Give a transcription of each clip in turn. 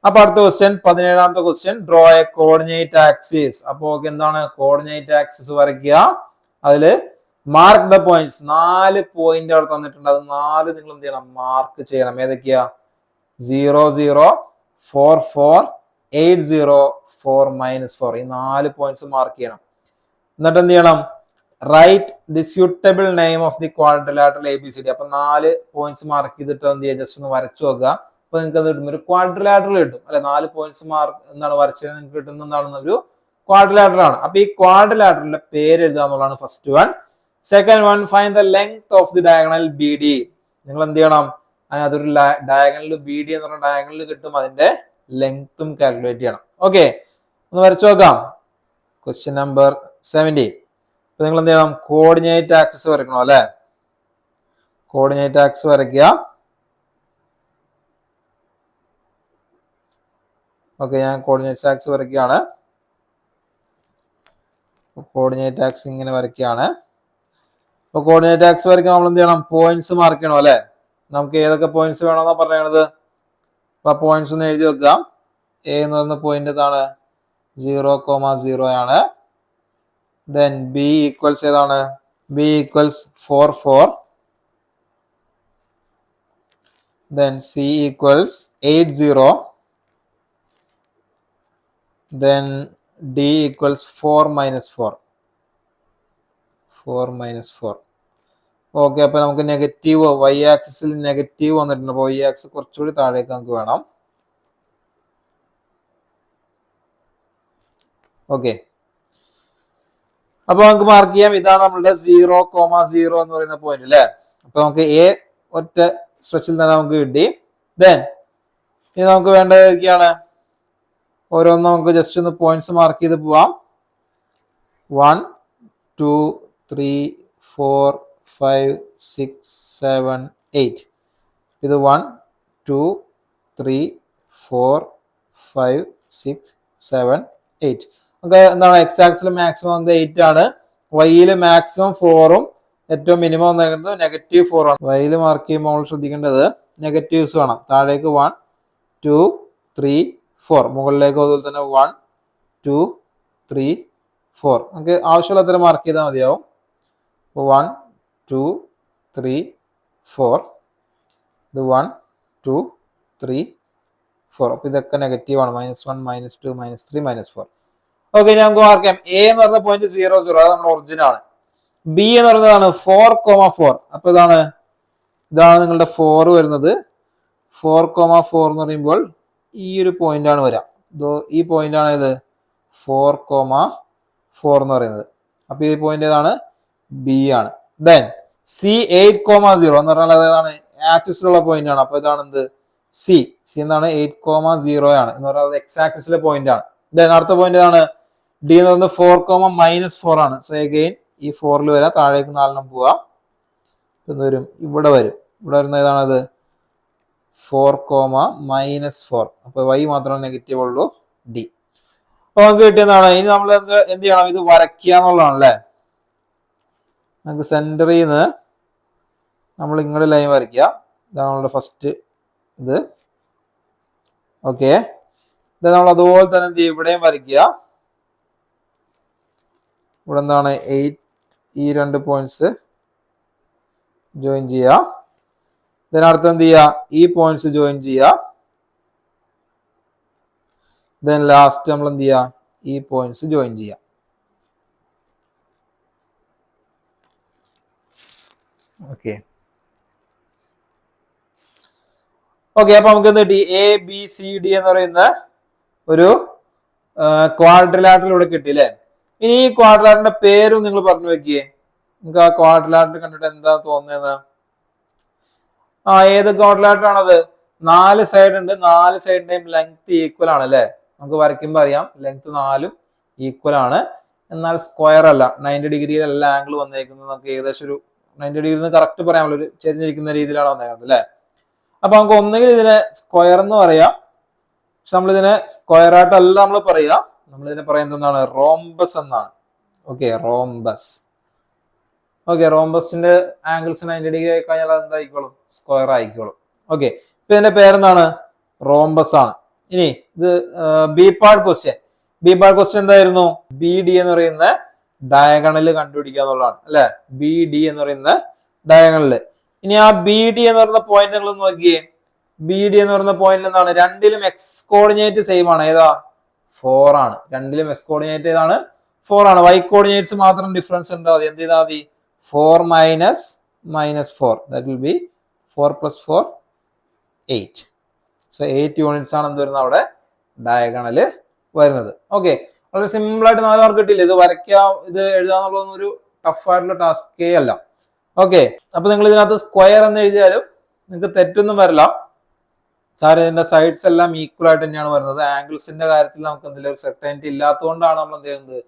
അപ്പൊ അടുത്ത ക്വസ്റ്റ്യൻ 17ാമത്തെ question draw a coordinate axis. അപ്പൊ എന്താണ് കോർഡിനേറ്റ് ആക്സിസ് വരയ്ക്കുക. അതില് മാർക്ക് ദ പോയിന്റ്സ് 4 പോയിന്റ് അവിടെ തന്നിട്ടുണ്ട്. അത് 4 നിങ്ങൾ എന്ത് ചെയ്യണം മാർക്ക് ചെയ്യണം. ഏതൊക്കെയാ 0 0 4 4 8 0 4 -4 ഈ 4 പോയിന്റ്സ് മാർക്ക് ചെയ്യണം. എന്നിട്ട് എന്ത് ചെയ്യണം write the suitable name of the quadrilateral ABCD. അപ്പൊ 4 പോയിന്റ്സ് മാർക്ക് ചെയ്തിട്ട് എന്ത് ചെയ്യുക ജസ്റ്റ് ഒന്ന് വരച്ചു നോക്കുക. അപ്പൊ നിങ്ങൾക്ക് അത് കിട്ടും ഒരു ക്വാഡ്രിലാറ്ററൽ കിട്ടും അല്ലെ. 4 പോയിന്റ്സ് മാർക്ക് എന്താണ് വരച്ചത് നിങ്ങൾക്ക് കിട്ടുന്ന എന്താണ് ഒരു ക്വാഡ്രിലാറ്ററൽ ആണ്. അപ്പൊ ഈ ക്വാഡ്രിലാറ്ററലിന്റെ പേര് എഴുതുക എന്നുള്ളതാണ് first one. Second one find the length of the diagonal BD. നിങ്ങൾ എന്ത് ചെയ്യണം അതിനകത്തൊരു ഡയഗണൽ BD എന്ന് പറഞ്ഞ ഡയഗണൽ കിട്ടും. അതിന്റെ ലെങ്ത്തും കാൽക്കുലേറ്റ് ചെയ്യണം. ഓക്കെ ഒന്ന് വരച്ചു നോക്കാം. Question number 17. അപ്പൊ നിങ്ങൾ എന്ത് ചെയ്യണം കോർഡിനേറ്റ് ആക്സിസ് വരയ്ക്കണം അല്ലെ. കോർഡിനേറ്റ് ആക്സിസ് വരയ്ക്കുക. ഓക്കെ ഞാൻ കോർഡിനേറ്റ് ആക്സിസ് വരയ്ക്കുകയാണ്. കോർഡിനേറ്റ് ആക്സിസ് ഇങ്ങനെ വരയ്ക്കുകയാണ്. അപ്പൊ കോർഡിനേറ്റ് ആക്സിസ് വരയ്ക്കാൻ നമ്മൾ എന്ത് ചെയ്യണം പോയിന്റ്സ് മാർക്ക് ചെയ്യണം അല്ലെ. നമുക്ക് ഏതൊക്കെ പോയിന്റ്സ് വേണമെന്നാ പറയണത്. അപ്പൊ പോയിന്റ്സ് ഒന്ന് എഴുതി വെക്കാം. എ എന്ന് പറയുന്ന പോയിന്റ് ഏതാണ് 0, 0 ആണ്. ദെൻ ബി ഈക്വൽസ് ഏതാണ് B equals 4 4. Then C equals 8 0. Then D equals 4 -4. 4 -4. Okay അപ്പൊ നമുക്ക് നെഗറ്റീവ് y ആക്സിസിൽ നെഗറ്റീവ് വന്നിട്ടുണ്ട്. അപ്പൊ y ആക്സിസ് കുറച്ചുകൂടി താഴേക്ക് നമുക്ക് വേണം. ഓക്കെ അപ്പൊ നമുക്ക് മാർക്ക് ചെയ്യാം. ഇതാണ് നമ്മളുടെ 0, 0 എന്ന് പറയുന്ന പോയിന്റ് അല്ലെ. അപ്പൊ നമുക്ക് എ ഒറ്റ സ്ട്രെച്ചിൽ തന്നെ നമുക്ക് കിട്ടി. ദെൻ ഇനി നമുക്ക് വേണ്ടത് ഏതൊക്കെയാണ് ഓരോന്നും നമുക്ക് ജസ്റ്റ് ഒന്ന് പോയിന്റ്സ് മാർക്ക് ചെയ്ത് പോവാം. 1 2 3 4 5 6 7 8. ഇത് 1 2 3 4 5 6 7 8. നമുക്ക് എന്താണ് എക്സ് ആക്സിൽ മാക്സിമം വന്നത് 8 ആണ്. വൈയിൽ മാക്സിമം 4ഉം ഏറ്റവും മിനിമം വന്നിരിക്കുന്നത് -4 ആണ്. വൈയിൽ മാർക്ക് ചെയ്യുമ്പോൾ നമ്മൾ ശ്രദ്ധിക്കേണ്ടത് നെഗറ്റീവ്സ് വേണം. താഴേക്ക് 1 2 3 4 മുകളിലേക്ക് അതുപോലെ തന്നെ 1 2 3 4 നമുക്ക് ആവശ്യമുള്ള അത്ര മാർക്ക് ചെയ്താൽ മതിയാവും. 1 2 3 4. ഇത് 1 2 3 4. അപ്പൊ ഇതൊക്കെ നെഗറ്റീവ് ആണ്. -1 -2 -3 -4. ഓക്കെ നമുക്ക് മാർക്ക് ചെയ്യാം. എ എന്ന് പറയുന്ന പോയിന്റ് 0 0 അത് നമ്മുടെ ഒറിജിൻ ആണ്. ബി എന്ന് പറയുന്നതാണ് 4 4. അപ്പൊ ഇതാണ് നിങ്ങളുടെ 4 വരുന്നത്. 4 4 എന്ന് പറയുമ്പോൾ ഈ ഒരു പോയിന്റ് ആണ് വരാം. ഈ പോയിന്റ് ആണ് ഇത് 4 4 എന്ന് പറയുന്നത്. അപ്പൊ ഈ പോയിന്റ് ഏതാണ് ബി ആണ്. ദെൻ സി 8 0 എന്ന് പറഞ്ഞാൽ ഏതാണ് ആക്സിസിലുള്ള പോയിന്റ് ആണ്. അപ്പൊ ഇതാണ് എന്ത് സി എന്നാണ് 8 0 ആണ് എന്ന് പറയുന്നത് എക്സ് ആക്സിസിലെ പോയിന്റ് ആണ്. ദെൻ അടുത്ത പോയിന്റ് ഏതാണ് ഡി എന്ന് പറയുന്നത് 4 -4 ആണ്. സോ അഗെയിൻ ഈ 4ൽ വരാം. താഴേക്ക് 4 പോവാം. വരും ഇവിടെ വരുന്ന ഏതാണത് 4 -4. അപ്പൊ y മാത്രമേ നെഗറ്റീവ് ഉള്ളൂ ഡി. അപ്പൊ നമുക്ക് കിട്ടിയതാണ്. ഇനി നമ്മൾ എന്ത് ചെയ്യണം ഇത് വരയ്ക്കുക എന്നുള്ളതാണ് അല്ലെ. നമുക്ക് സെന്ററിൽ നിന്ന് നമ്മൾ ഇങ്ങോട്ട് ലൈൻ വരയ്ക്കുക. ഇതാണ് നമ്മളുടെ ഫസ്റ്റ് ഇത്. ഓക്കെ ഇത് നമ്മൾ അതുപോലെ തന്നെ എന്ത് ചെയ്യും ഇവിടെയും വരയ്ക്കുക. ഇവിടെ എന്താണ് 8 ഈ 2 പോയിന്റ്സ് ജോയിൻ ചെയ്യുക. ഇതിനടുത്ത് എന്ത് ചെയ്യുക ഈ പോയിന്റ്സ് ജോയിൻ ചെയ്യുക. ദെൻ ലാസ്റ്റ് നമ്മൾ എന്ത് ചെയ്യുക ഈ പോയിന്റ്സ് ജോയിൻ ചെയ്യുക. ഓക്കെ അപ്പൊ നമുക്ക് എന്ത് കിട്ടി ABCD എന്ന് പറയുന്ന ഒരു ക്വാഡ്രിലാറ്ററൽ ഇവിടെ കിട്ടി അല്ലെ. ഇനി ഈ ക്വാഡ്രിലാറ്ററിന്റെ പേരും നിങ്ങൾ പറഞ്ഞു വെക്കിയേ. നിങ്ങൾക്ക് ആ ക്വാഡ്രിലാറ്റർ കണ്ടിട്ട് എന്താ തോന്നുന്നത്. ഏത് ക്വാഡ്രിലാറ്റർ ആണത് 4 സൈഡ് ഉണ്ട്. 4 സൈഡിന്റെയും ലെങ്ത് ഈക്വൽ ആണ് അല്ലെ. നമുക്ക് വരയ്ക്കുമ്പോൾ അറിയാം ലെങ്ത് 4ഉം ഈക്വൽ ആണ്. എന്നാൽ സ്ക്വയർ അല്ല. 90 ഡിഗ്രിയിൽ എല്ലാ ആംഗിൾ വന്നേക്കുന്നത് നമുക്ക് ഏകദേശം ഒരു 90 ഡിഗ്രി കറക്റ്റ് പറയാമല്ലോ. ഒരു ചെരിഞ്ഞിരിക്കുന്ന രീതിയിലാണ് വന്നേക്കുന്നത് അല്ലെ. അപ്പൊ നമുക്ക് ഒന്നുകിൽ ഇതിനെ സ്ക്വയർ എന്ന് പറയാം. പക്ഷെ നമ്മളിതിനെ സ്ക്വയർ ആയിട്ടല്ല നമ്മൾ പറയുക. നമ്മളിതിനെ പറയുന്നത് എന്താണ് റോംബസ് എന്നാണ്. ഓക്കെ റോംബസിന്റെ ആംഗിൾസ് 90 ഡിഗ്രി ആയി കഴിഞ്ഞാൽ അത് എന്തായിക്കോളും സ്ക്വയർ ആയിക്കോളും. ഓക്കെ ഇപ്പൊ ഇതിന്റെ പേരെന്താണ് റോംബസ് ആണ്. ഇനി ഇത് ബി പാർട്ട് ക്വസ്റ്റ്യൻ എന്തായിരുന്നു? ബി ഡി എന്ന് പറയുന്ന ഡയഗണല് കണ്ടുപിടിക്കുക എന്നുള്ളതാണ് അല്ലെ. ബി ഡി എന്ന് പറയുന്ന ഡയഗണല്. ഇനി ആ ബി ഡി എന്ന് പറയുന്ന പോയിന്റ് നിങ്ങൾ നോക്കിയേ. ബി ഡി എന്ന് പറയുന്ന പോയിന്റ് എന്താണ്? രണ്ടിലും എക്സ് കോർഡിനേറ്റ് സെയിം ആണ്. ഏതാ? 4 ആണ്. രണ്ടിലും എക്സ് കോർഡിനേറ്റ് ഏതാണ്? 4 ആണ്. വൈ കോർഡിനേറ്റ്സ് മാത്രം ഡിഫറൻസ് ഉണ്ടാവും. എന്ത് ചെയ്താൽ മതി? 4 minus 4 that will B 4 + 4 8. So 8 units ആണ് എന്ത് വരുന്നത് അവിടെ ഡയഗണല് വരുന്നത്. ഓക്കെ, വളരെ സിമ്പിൾ ആയിട്ട് 4 മാർക്ക് കിട്ടില്ല. ഇത് വരയ്ക്കാം, ഇത് എഴുതാന്നുള്ളതൊന്നും ഒരു ടഫ് ആയിട്ടുള്ള ടാസ്കേ അല്ല. ഓക്കെ, അപ്പൊ നിങ്ങൾ ഇതിനകത്ത് സ്ക്വയർ എന്ന് എഴുതിയാലും നിങ്ങൾക്ക് തെറ്റൊന്നും വരില്ല. കാരണം ഇതിന്റെ സൈഡ്സ് എല്ലാം ഈക്വൽ ആയിട്ട് തന്നെയാണ് വരുന്നത്. ആംഗിൾസിന്റെ കാര്യത്തിൽ നമുക്ക് എന്തെങ്കിലും ഒരു സെർട്ടനിറ്റി ഇല്ലാത്തതുകൊണ്ടാണ് നമ്മൾ എന്ത് ചെയ്യുന്നത്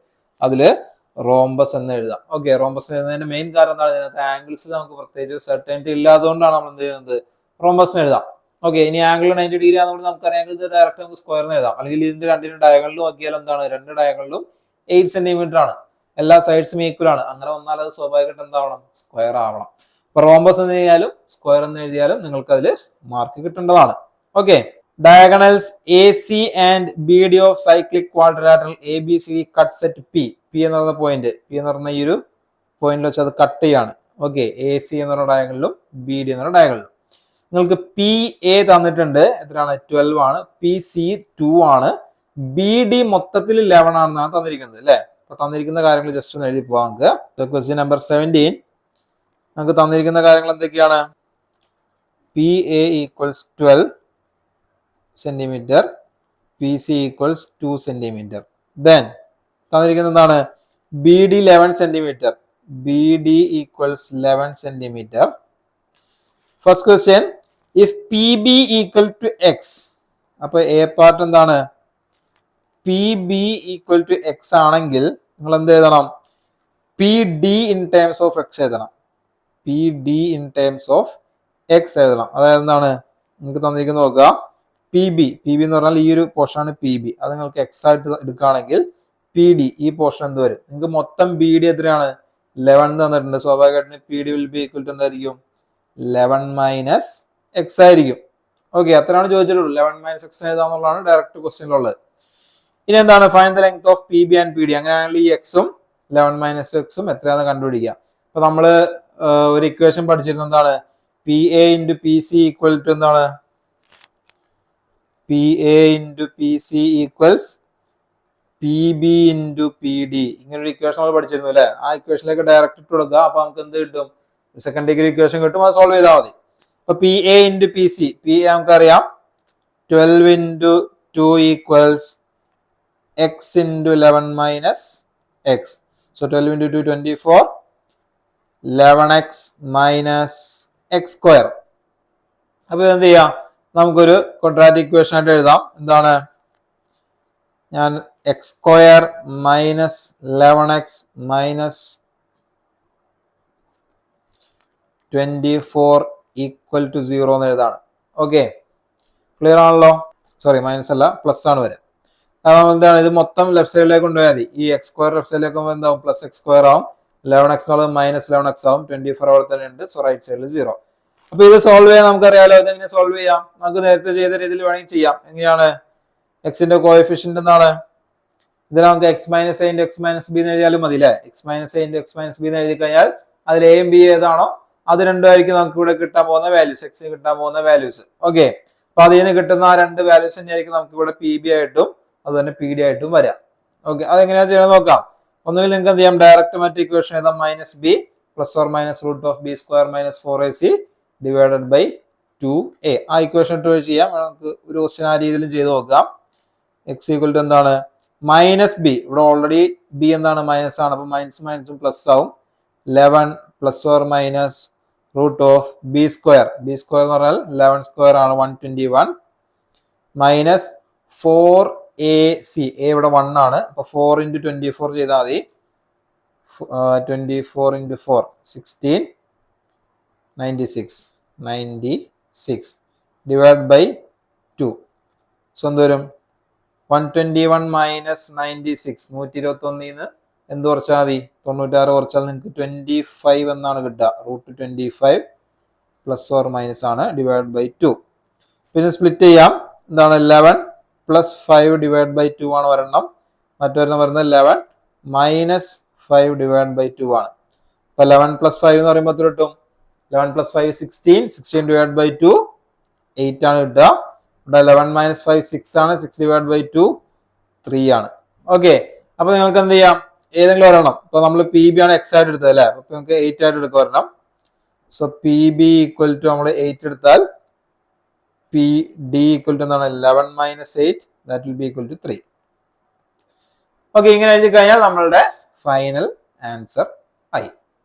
അതില് റോംബസ് എന്ന് എഴുതാം. ഓക്കെ, റോംബസ് എഴുതുന്നതിന്റെ മെയിൻ കാരണം എന്താണ്? ഇതിനകത്ത് ആംഗിൾസിൽ നമുക്ക് പ്രത്യേകിച്ച് സെർട്ടനിറ്റി ഇല്ലാത്തതുകൊണ്ടാണ് നമ്മൾ എന്ത് ചെയ്യുന്നത് റോംബസ് എഴുതാം. ഓക്കെ, ഇനി ആംഗിൾ 90 ഡിഗ്രി ആണെന്നുകൊണ്ട് നമുക്കറിയാം ഇത് ഡയറക്റ്റ് നമുക്ക് സ്ക്വയറിന് എഴുതാം. അല്ലെങ്കിൽ ഇതിന്റെ രണ്ടിനും ഡയഗണലിൽ നോക്കിയാൽ എന്താണ്? രണ്ട് ഡയഗണലിലും 8 സെന്റിമീറ്റർ ആണ്. എല്ലാ സൈഡ്സും ഈക്വൽ ആണ്. അങ്ങനെ വന്നാൽ അത് സ്വാഭാവികമായിട്ട് എന്താവണം? സ്ക്വയർ ആവണം. അപ്പൊ റോംബസ് എന്ന് എഴുതിയാലും സ്ക്വയർ എന്ന് എഴുതിയാലും നിങ്ങൾക്ക് അതിൽ മാർക്ക് കിട്ടേണ്ടതാണ്. Okay, diagonals A C and B D of cyclic quadrilateral A B C D cuts at P. P എന്ന് പറയുന്ന പോയിന്റ്, പി എന്ന് പറയുന്ന ഈ ഒരു പോയിന്റിൽ വെച്ച് അത് കട്ട് ചെയ്യാണ്. ഓക്കെ, എ സി എന്ന് പറയുന്ന ഡയഗണലിലും ബി ഡി എന്ന് പറയുന്ന ഡയഗണലിലും നിങ്ങൾക്ക് പി എ തന്നിട്ടുണ്ട്. എത്രയാണ്? 12 ആണ്. പി സി 2 ആണ്. ബി ഡി മൊത്തത്തിൽ 11 ആണെന്നാണ് തന്നിരിക്കുന്നത് അല്ലെ. അപ്പൊ തന്നിരിക്കുന്ന കാര്യങ്ങൾ ജസ്റ്റ് ഒന്ന് എഴുതി പോവാം നമുക്ക്. ക്വസ്റ്റ്യൻ നമ്പർ 17 നമുക്ക് തന്നിരിക്കുന്ന കാര്യങ്ങൾ എന്തൊക്കെയാണ്? P A equals 12 centimetre, P C equals 2 centimetre. Then തന്നിരിക്കുന്നത് എന്താണ്? B D 11 centimetre, B D equals 11 centimetre. First question, if P B equal to x. അപ്പൊ എ പാർട്ട് എന്താണ്? P B equal to x ആണെങ്കിൽ നിങ്ങൾ എന്ത് എഴുതണം? P D in terms of x എഴുതണം. P D in terms of x എഴുതണം. അതായത് എന്താണ്? നിങ്ങൾക്ക് തന്നിരിക്കുന്നത് നോക്കുക. പി ബി എന്ന് പറഞ്ഞാൽ ഈ ഒരു പോർഷൻ ആണ് പി ബി. അത് നിങ്ങൾക്ക് എക്സ് ആയിട്ട് എടുക്കുകയാണെങ്കിൽ പി ഡി ഈ പോർഷൻ എന്ത് വരും? നിങ്ങൾക്ക് മൊത്തം ബി ഡി എത്രയാണ്? 11 തന്നിട്ടുണ്ട്. സ്വാഭാവികമായിട്ടും P D will be equal to എന്തായിരിക്കും? 11 മൈനസ് എക്സ് ആയിരിക്കും. ഓക്കെ, അത്രയാണ് ചോദിച്ചിട്ടുള്ളൂ. 11 മൈനസ് എക്സ് എഴുതാന്നുള്ളതാണ് ഡയറക്റ്റ് ക്വസ്റ്റ്യനിലുള്ളത്. ഇനി എന്താണ്? Find the length of P B and P D. അങ്ങനെയാണെങ്കിൽ ഈ എക്സും 11 മൈനസ് എക്സും എത്രയാണെന്ന് കണ്ടുപിടിക്കുക. അപ്പൊ നമ്മള് ഒരു ഇക്വേഷൻ പഠിച്ചിരുന്നത് എന്താണ്? P A into P C equal to എന്താണ്? P A into P C equals P B into P D. ഇങ്ങനൊരു ഇക്വേഷൻ നമ്മൾ പഠിച്ചിരുന്നു അല്ലെ. ആ ഇക്വേഷനിലേക്ക് ഡയറക്റ്റ് ഇട്ട് കൊടുക്കുക. അപ്പൊ നമുക്ക് എന്ത് കിട്ടും? സെക്കൻഡ് ഡിഗ്രി ഇക്വേഷൻ കിട്ടും. അത് സോൾവ് ചെയ്താൽ മതി. അപ്പൊ P A into P C, P A നമുക്കറിയാം 12 into 2 equals X into 11 minus X. So 12 into 2 24, 11x minus X square. അപ്പൊ എന്ത് ചെയ്യാം? നമുക്കൊരു ക്വാഡ്രാറ്റിക് ഇക്വേഷൻ ആയിട്ട് എഴുതാം. എന്താണ്? ഞാൻ x square minus 11x minus 24 equal to 0 എന്ന് എഴുതാണ്. ഓക്കെ, ക്ലിയർ ആണല്ലോ? സോറി, മൈനസ് അല്ല, പ്ലസ് ആണ് വരിക. കാരണം എന്താണ്? ഇത് മൊത്തം ലെഫ്റ്റ് സൈഡിലേക്ക് കൊണ്ടുപോയാൽ മതി. ഈ എക്സ് സ്ക്വയർ ലെഫ്റ്റ് സൈഡിലേക്ക് പോകുമ്പോൾ എന്താവും? പ്ലസ് എക്സ് സ്ക്വയർ ആവും. 11x എന്നുള്ളത് മൈനസ് 11x ആവും. 24 അവിടെ തന്നെ ഉണ്ട്. സോ റൈറ്റ് സൈഡിൽ 0. അപ്പൊ ഇത് സോൾവ് ചെയ്യാൻ നമുക്കറിയാലോ. ഇതെങ്ങനെ സോൾവ് ചെയ്യാം? നമുക്ക് നേരത്തെ ചെയ്ത രീതിയിൽ വേണമെങ്കിൽ ചെയ്യാം. എങ്ങനെയാണ്? എക്സിന്റെ കോഎഫിഷ്യന്റ് എന്താണ്? ഇതിൽ നമുക്ക് X minus A into X minus B എന്ന് എഴുതിയാലും മതി അല്ലേ. X minus A into X minus B എന്ന് എഴുതി കഴിഞ്ഞാൽ അതിൽ എയും ബി ഏതാണോ അത് രണ്ടുമായിരിക്കും നമുക്ക് ഇവിടെ കിട്ടാൻ പോകുന്ന വാല്യൂസ്, എക്സിന് കിട്ടാൻ പോകുന്ന വാല്യൂസ്. ഓക്കെ, അപ്പൊ അതിൽ നിന്ന് കിട്ടുന്ന ആ രണ്ട് വാല്യൂസ് തന്നെയായിരിക്കും നമുക്ക് ഇവിടെ പി ബി ആയിട്ടും അതുതന്നെ പി ഡി ആയിട്ടും വരാം. ഓക്കെ, അതെങ്ങനെയാ ചെയ്യണം നോക്കാം. ഒന്നുകിൽ നിങ്ങൾക്ക് എന്ത് ചെയ്യാം? ഡയറക്റ്റ് മറ്റു ഇക്വേഷൻ എഴുതാം. Minus b plus or minus root of b square minus 4ac divided by 2a. ആ ഇക്വേഷൻ ഇട്ട് ചെയ്യാം. നമുക്ക് ഒരു ക്വസ്റ്റ്യൻ ആ രീതിയിലും ചെയ്ത് നോക്കാം. എക്സ് ഈക്വൽ ടു എന്താണ്? Minus b. ഇവിടെ ഓൾറെഡി ബി എന്താണ്? മൈനസ് ആണ്. അപ്പൊ മൈനസ് മൈനസും പ്ലസ് ആവും. 11 plus or minus root of b square. B square എന്ന് പറഞ്ഞാൽ 11 സ്ക്വയർ ആണ് 121 മൈനസ് 4ac. എ ഇവിടെ 1 ആണ്. അപ്പൊ 4 ഇൻറ്റു 24 ചെയ്താൽ മതി. 24 ഇൻറ്റു 4 16 96 ഡിവൈഡ് ബൈ 2. സോ എന്ത് വരും? 121 മൈനസ് 96 121 എന്ത് കുറച്ചാൽ മതി? 96 കുറച്ചാൽ നിങ്ങൾക്ക് 25 എന്നാണ് കിട്ടുക. റൂട്ട് 25 പ്ലസ് ഓർ മൈനസ് ആണ് ഡിവൈഡ് ബൈ 2. പിന്നെ സ്പ്ലിറ്റ് ചെയ്യാം. എന്താണ്? 11 +5 ഡിവൈഡ് ബൈ 2 ആണ് ഒരെണ്ണം. മറ്റൊരെണ്ണം വരുന്നത് 11 - 5 ഡിവൈഡ് ബൈ 2 ആണ്. അപ്പൊ 11 + 5 എന്ന് പറയുമ്പോൾ എത്ര കിട്ടും? 11 + 5 16, 16 ഡിവൈഡ് ബൈ 2 8 ആണ് കിട്ടുക. ഇവിടെ 11 - 5 6 ആണ്, 6 ഡിവൈഡ് ബൈ 2 3 ആണ്. ഓക്കെ, അപ്പൊ നിങ്ങൾക്ക് എന്ത് ചെയ്യാം? ഏതെങ്കിലും ഒരെണ്ണം. ഇപ്പൊ നമ്മൾ PB ആണ് x ആയിട്ട് എടുത്തത് അല്ലേ? അപ്പൊ നമുക്ക് 8 ആയിട്ട് എടുക്കുക ഒരെണ്ണം. സോ PB ഈക്വൽ ടു നമ്മൾ 8 എടുത്താൽ PD ഈക്വൽ ടു എന്താണ്? 11 - 8 that will be equal to 3. Okay, ഇങ്ങനെ എഴുതി കഴിഞ്ഞാൽ നമ്മളുടെ ഫൈനൽ ആൻസർ ആയി.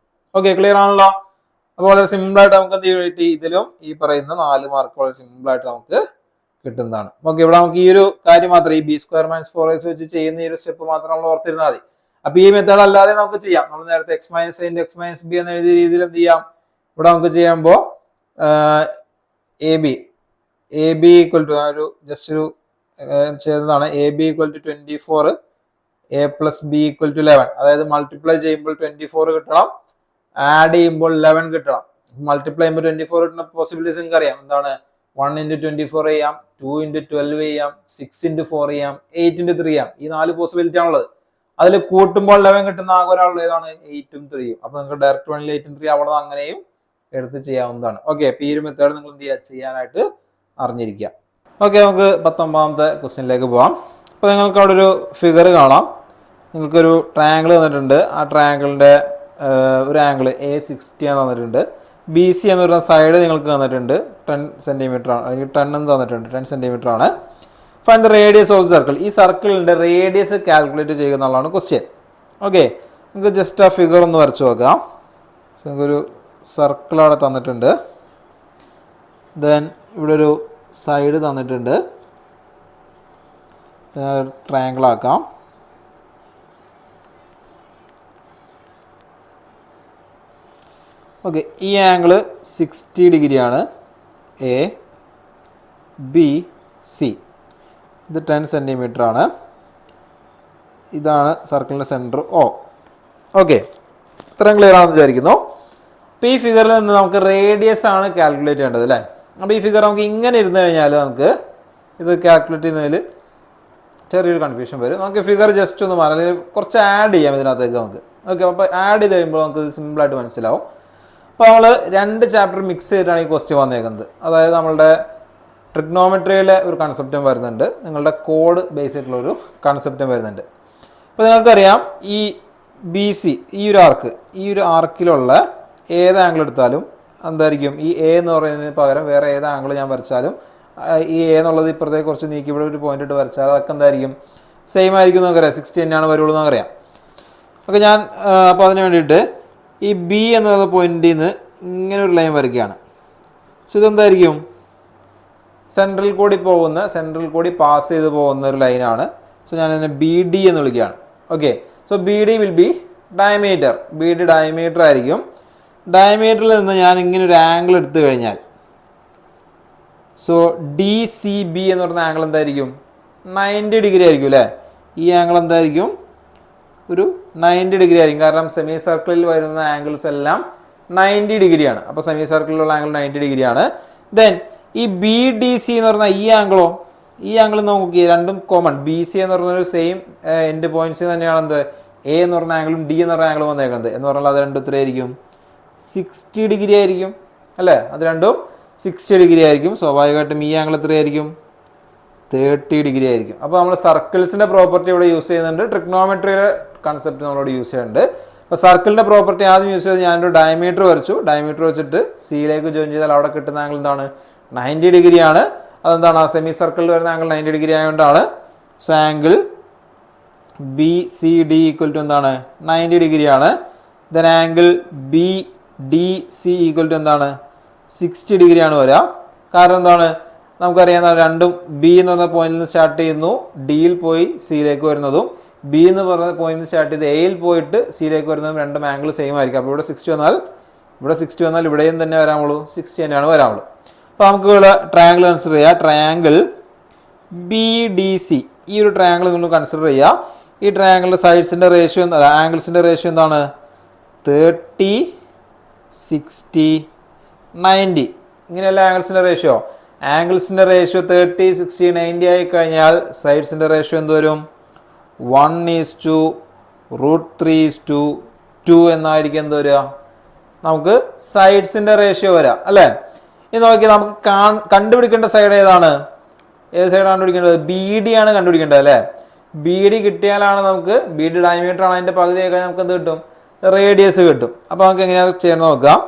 ഓക്കെ, ക്ലിയർ ആണല്ലോ? അപ്പോൾ വളരെ സിമ്പിൾ ആയിട്ട് നമുക്ക് എന്ത് കിട്ടി? ഇതിലും ഈ പറയുന്ന 4 മാർക്ക് വളരെ സിമ്പിൾ ആയിട്ട് നമുക്ക് കിട്ടുന്നതാണ്. ഓക്കെ, ഇവിടെ നമുക്ക് ഈ ഒരു കാര്യം മാത്രം, ഈ B² - 4ac വെച്ച് ചെയ്യുന്ന ഈ ഒരു സ്റ്റെപ്പ് മാത്രം നമ്മൾ ഓർത്തിരുന്നാൽ മതി. അപ്പൊ ഈ മെത്തേഡ് അല്ലാതെ നമുക്ക് ചെയ്യാം. നമ്മൾ നേരത്തെ x - a × x - b എന്ന എഴുതിയ രീതിയിൽ എന്ത് ചെയ്യാം? ഇവിടെ നമുക്ക് ചെയ്യുമ്പോൾ AB ഈക്വൽ ടു ഒരു ജസ്റ്റ് ഒരു ചെയ്യുന്നതാണ്. AB equal to 24, a + b equal to 11. അതായത് മൾട്ടിപ്ലൈ ചെയ്യുമ്പോൾ 24 കിട്ടണം, ആഡ് ചെയ്യുമ്പോൾ 11 കിട്ടണം. മൾട്ടിപ്ലൈ ചെയ്യുമ്പോൾ 24 കിട്ടുന്ന പോസിബിലിറ്റീസ് നിങ്ങൾക്ക് അറിയാം. എന്താണ്? 1 × 24 ചെയ്യാം, 2 × 12 ചെയ്യാം, 6 × 4 ചെയ്യാം, 8 × 3 ചെയ്യാം. ഈ 4 പോസിബിലിറ്റി ആണുള്ളത്. അതിൽ കൂട്ടുമ്പോൾ 11 കിട്ടുന്ന ആകെ ഒരാളുടെ ഏതാണ്? 8ഉം 3ഉം. അപ്പൊ നിങ്ങൾക്ക് ഡയറക്റ്റ് 1 8ഉം 3 അവിടെ അങ്ങനെയും എടുത്ത് ചെയ്യാവുന്നതാണ്. ഓക്കെ, അപ്പൊ ഈ ഒരു മെത്തേഡ് നിങ്ങൾ എന്ത് ചെയ്യുക? ചെയ്യാനായിട്ട് അറിഞ്ഞിരിക്കുക. ഓക്കെ, നമുക്ക് 19ാമത്തെ ക്വസ്റ്റ്യനിലേക്ക് പോവാം. അപ്പൊ നിങ്ങൾക്ക് അവിടെ ഒരു ഫിഗർ കാണാം. നിങ്ങൾക്കൊരു ട്രയാങ്കിൾ തന്നിട്ടുണ്ട്. ആ ട്രയാങ്കിളിന്റെ ഒരു ആംഗിൾ A60 ആണ് തന്നിട്ടുണ്ട്. BC എന്ന് പറയുന്ന സൈഡ് നിങ്ങൾക്ക് തന്നിട്ടുണ്ട് 10 സെന്റിമീറ്റർ ആണ്, അല്ലെങ്കിൽ 10 എന്ന് തന്നിട്ടുണ്ട്, 10 സെന്റിമീറ്റർ ആണ്. Find the radius of circle. ഈ സർക്കിളിന്റെ റേഡിയസ് കാൽക്കുലേറ്റ് ചെയ്യുക എന്നുള്ളതാണ് ക്വസ്റ്റ്യൻ. ഓക്കെ, നമുക്ക് ജസ്റ്റ് ആ ഫിഗർ ഒന്ന് വരച്ചു നോക്കാം. നമുക്കൊരു സർക്കിൾ അവിടെ തന്നിട്ടുണ്ട്. ദെൻ ഇവിടെ ഒരു സൈഡ് തന്നിട്ടുണ്ട്. ട്രയാങ്കിൾ ആക്കാം. ഓക്കെ, ഈ ആംഗിള് 60 ഡിഗ്രിയാണ്. ABC. ഇത് 10 സെന്റിമീറ്റർ ആണ്. ഇതാണ് സർക്കിളിന്റെ സെന്റർ O. ഓക്കെ, ഇത്രയും ക്ലിയർ ആണെന്ന് വിചാരിക്കുന്നു. അപ്പോൾ ഈ ഫിഗറിൽ നിന്ന് നമുക്ക് റേഡിയസ് ആണ് കാൽക്കുലേറ്റ് ചെയ്യേണ്ടത് അല്ലേ? അപ്പോൾ ഈ ഫിഗർ നമുക്ക് ഇങ്ങനെ ഇരുന്ന് കഴിഞ്ഞാൽ നമുക്ക് ഇത് കാൽക്കുലേറ്റ് ചെയ്യുന്നതിൽ ചെറിയൊരു കൺഫ്യൂഷൻ വരും. നമുക്ക് ഫിഗർ ജസ്റ്റ് ഒന്ന് മാറാം, അല്ലെങ്കിൽ കുറച്ച് ആഡ് ചെയ്യാം ഇതിനകത്തേക്ക് നമുക്ക്. ഓക്കെ, അപ്പോൾ ആഡ് ചെയ്ത് കഴിയുമ്പോൾ നമുക്ക് സിമ്പിളായിട്ട് മനസ്സിലാവും. അപ്പോൾ നമ്മൾ 2 ചാപ്റ്റർ മിക്സ് ചെയ്തിട്ടാണ് ഈ ക്വസ്റ്റ്യൻ വന്നേക്കുന്നത്. അതായത് നമ്മളുടെ ട്രിഗ്നോമെട്രിയിലെ ഒരു കൺസെപ്റ്റും വരുന്നുണ്ട്, നിങ്ങളുടെ കോഡ് ബേസ് ആയിട്ടുള്ളൊരു കൺസെപ്റ്റും വരുന്നുണ്ട്. അപ്പോൾ നിങ്ങൾക്കറിയാം ഈ BC ഈ ഒരു ആർക്കിലുള്ള ഏത് ആംഗിൾ എടുത്താലും എന്തായിരിക്കും? ഈ A എന്ന് പറയുന്നതിന് പകരം വേറെ ഏത് ആംഗിൾ ഞാൻ വരച്ചാലും ഈ A എന്നുള്ളത് ഇപ്പുറത്തേക്ക് കുറച്ച് നീക്കി ഇവിടെ ഒരു പോയിന്റ് ഇട്ട് വരച്ചാൽ അതൊക്കെ എന്തായിരിക്കും? സെയിം ആയിരിക്കും നമുക്കറിയാം. 60 തന്നെയാണ് വരുള്ളൂ എന്നറിയാം. ഓക്കെ, ഞാൻ അപ്പോൾ അതിന് വേണ്ടിയിട്ട് ഈ B എന്നുള്ള പോയിന്റിൽ നിന്ന് ഇങ്ങനെ ഒരു ലൈൻ വരയ്ക്കുകയാണ്. സോ ഇതെന്തായിരിക്കും? സെൻട്രൽ കൂടി പാസ് ചെയ്ത് പോകുന്ന ഒരു ലൈനാണ്. സോ ഞാൻ ഇതിനെ BD എന്ന് വിളിക്കുകയാണ്. Okay, so BD will be diameter. BD diameter ആയിരിക്കും. ഡയമീറ്ററിൽ നിന്ന് ഞാൻ ഇങ്ങനെ ഒരു ആംഗിൾ എടുത്തു കഴിഞ്ഞാൽ സോ DCB എന്ന് പറയുന്ന ആംഗിൾ എന്തായിരിക്കും? 90 ഡിഗ്രി ആയിരിക്കും അല്ലേ? ഈ ആംഗിൾ എന്തായിരിക്കും? ഒരു 90 ഡിഗ്രി ആയിരിക്കും. കാരണം സെമി സർക്കിളിൽ വരുന്ന ആംഗിൾസ് എല്ലാം 90 ഡിഗ്രിയാണ്. അപ്പോൾ സെമി സർക്കിളിലുള്ള ആംഗിൾ 90 ഡിഗ്രിയാണ്. ദെൻ ഈ BDC എന്ന് പറഞ്ഞാൽ ഈ ആംഗിളോ? ഈ ആംഗിൾ നോക്കി, രണ്ടും കോമൺ. BC എന്ന് പറഞ്ഞ ഒരു സെയിം എൻഡ് പോയിന്റ്സ് തന്നെയാണ് എന്ത്? A എന്ന് പറഞ്ഞ ആംഗിളും D എന്ന് പറഞ്ഞ ആംഗിളും വന്നേക്കുന്നത്. എന്ന് പറഞ്ഞാൽ അത് രണ്ടും എത്രയായിരിക്കും? 60 ഡിഗ്രി ആയിരിക്കും അല്ലേ? അത് രണ്ടും 60 ഡിഗ്രി ആയിരിക്കും. സ്വാഭാവികമായിട്ടും ഈ ആംഗിൾ എത്രയായിരിക്കും? 30 ഡിഗ്രി ആയിരിക്കും. അപ്പോൾ നമ്മൾ സർക്കിൾസിന്റെ പ്രോപ്പർട്ടി ഇവിടെ യൂസ് ചെയ്യുന്നുണ്ട്, ട്രിഗ്നോമെട്രിയുടെ കൺസെപ്റ്റ് നമ്മളോട് യൂസ് ചെയ്യുന്നുണ്ട്. അപ്പോൾ സർക്കിളിന്റെ പ്രോപ്പർട്ടി ആദ്യം യൂസ് ചെയ്ത് ഞാനൊരു ഡയമീറ്റർ വരച്ചു. ഡയമീറ്റർ വെച്ചിട്ട് സിയിലേക്ക് ജോയിൻ ചെയ്താൽ അവിടെ കിട്ടുന്ന ആംഗിൾ എന്താണ്? 90 ഡിഗ്രിയാണ്. അതെന്താണ്? ആ സെമി സർക്കിളിൽ വരുന്ന ആംഗിൾ 90 ഡിഗ്രി ആയതുകൊണ്ടാണ്. So angle BCD equal to എന്താണ്? 90 ഡിഗ്രിയാണ്. Then angle BDC equal to എന്താണ്? 60 ഡിഗ്രിയാണ് വരിക. കാരണം എന്താണ്? നമുക്കറിയാം രണ്ടും B എന്ന് പറഞ്ഞ പോയിന്റിൽ നിന്ന് സ്റ്റാർട്ട് ചെയ്യുന്നു, ഡിയിൽ പോയി സിയിലേക്ക് വരുന്നതും B എന്ന് പറഞ്ഞ പോയിന്റിൽ നിന്ന് സ്റ്റാർട്ട് ചെയ്ത് എയിൽ പോയിട്ട് സിയിലേക്ക് വരുന്നതും രണ്ടും ആംഗിൾ സെയിം ആയിരിക്കും. അപ്പോൾ ഇവിടെ 60 വന്നാൽ ഇവിടെയും തന്നെ വരാമുള്ളൂ, 60 തന്നെയാണ് വരാമുള്ളൂ. അപ്പോൾ നമുക്ക് ഇവിടെ ട്രയാങ്കിൾ കൺസിഡർ ചെയ്യുക. ട്രയാങ്കിൾ BDC ഈ ഒരു ട്രയാങ്കിൾ നിങ്ങൾ കൺസിഡർ ചെയ്യുക. ഈ ട്രയാങ്കിളിൻ്റെ സൈഡ്സിൻ്റെ റേഷ്യോ ആംഗിൾസിൻ്റെ റേഷ്യോ എന്താണ്? 30, 60, 90. ഇങ്ങനെയല്ല ആംഗിൾസിൻ്റെ റേഷ്യോ. ആംഗിൾസിന്റെ റേഷ്യോ 30, 60, 90 ആയി കഴിഞ്ഞാൽ സൈഡ്സിന്റെ റേഷ്യോ എന്ത് വരും? 1:√3:2 എന്നായിരിക്കും എന്ത് വരിക? നമുക്ക് സൈഡ്സിന്റെ റേഷ്യോ വരാം അല്ലേ? ഇത് നോക്കി നമുക്ക് കണ്ടുപിടിക്കേണ്ട സൈഡ് ഏതാണ്? ഏത് സൈഡാണ് കണ്ടുപിടിക്കേണ്ടത്? BD ആണ് കണ്ടുപിടിക്കേണ്ടത് അല്ലേ? BD കിട്ടിയാലാണ് നമുക്ക് BD ഡയമീറ്റർ ആണ്, അതിന്റെ പകുതി ആയി കഴിഞ്ഞാൽ നമുക്ക് എന്ത് കിട്ടും? റേഡിയസ് കിട്ടും. അപ്പോൾ നമുക്ക് എങ്ങനെയാണ് ചെയ്യണമെന്ന് നോക്കാം.